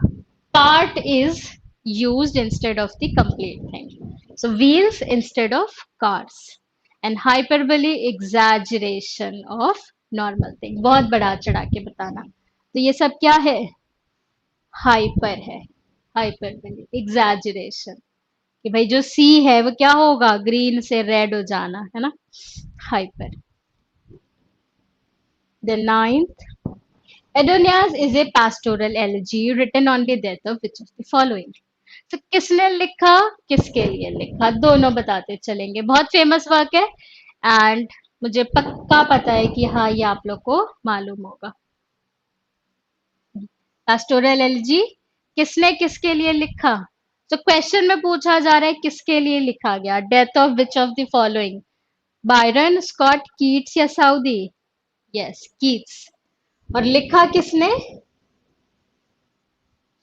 [SPEAKER 1] part is used instead of the complete thing. So wheels instead of cars. And hyperbole, exaggeration of normal thing. बहुत बढ़ा चढ़ा के बताना, तो ये सब क्या है? हाइपर है, हाइपरबोली, एग्जैजरेशन, कि भाई जो सी है वो क्या होगा? ग्रीन से रेड हो जाना, है ना? Hyper. The ninth, Adonias is a pastoral elegy written on the death of which of the following? तो किसने लिखा, किसके लिए लिखा, दोनों बताते चलेंगे। बहुत फेमस वर्क है एंड मुझे पक्का पता है कि हाँ ये आप लोग को मालूम होगा। पास्टोरल एलिजी किसने किसके लिए लिखा? तो क्वेश्चन में पूछा जा रहा है किसके लिए लिखा गया। Death of which of the following? Byron, Scott, Keats या साउदी? Yes, Keats. और लिखा किसने?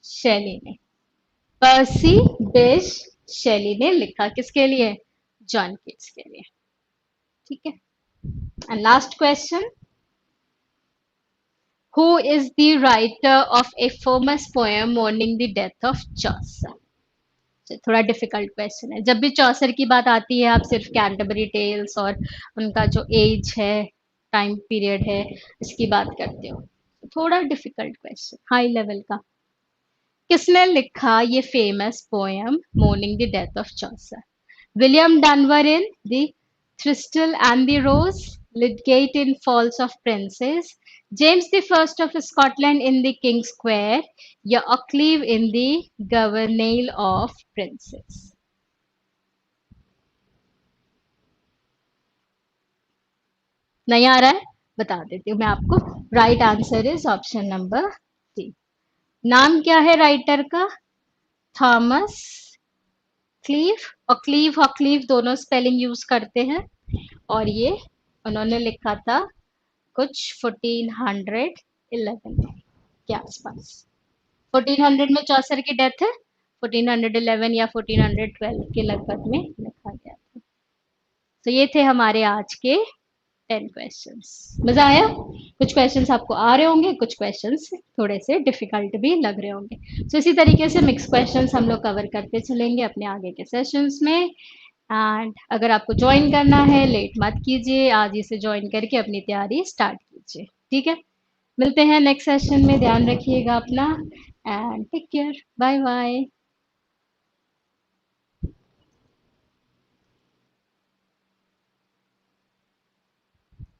[SPEAKER 1] शैली ने। पर्सी बेश शैली ने लिखा, किसके लिए? जॉन कीट्स के लिए। ठीक है, and last question, who is the writer of a famous poem mourning the death of Chaucer? थोड़ा डिफिकल्ट क्वेश्चन है। जब भी चौसर की बात आती है आप सिर्फ कैंटरबरी टेल्स और उनका जो एज है, टाइम पीरियड है, इसकी बात करते हो। थोड़ा डिफिकल्ट क्वेश्चन, हाई लेवल का। किसने लिखा ये famous poem mourning the death of Chaucer? William Dunbar in the Thistle and the Rose, Lydgate in Falls of Princes, James the First of Scotland in the King Quair, या Occleve in the Governail of Princes? नहीं आ रहा है? बता देती हूँ मैं आपको। Right answer is option number C. नाम क्या है राइटर का? Thomas Cleve. और क्लीव और क्लीव दोनों स्पेलिंग यूज करते हैं, और ये उन्होंने लिखा था कुछ 1411 के आसपास। 1400 में चौसर की डेथ है, 1411 या 1412 के लगभग में लिखा गया था। तो ये थे हमारे आज के 10 क्वेश्चंस। मजा आया? कुछ क्वेश्चंस आपको आ रहे होंगे, कुछ क्वेश्चंस थोड़े से डिफिकल्ट भी लग रहे होंगे। तो इसी तरीके से मिक्स क्वेश्चंस हम लोग कवर करते चलेंगे अपने आगे के सेशंस में। एंड अगर आपको ज्वाइन करना है, लेट मत कीजिए, आज ही से ज्वाइन करके अपनी तैयारी स्टार्ट कीजिए। ठीक है, मिलते हैं नेक्स्ट सेशन में। ध्यान रखिएगा अपना and take care. Bye bye.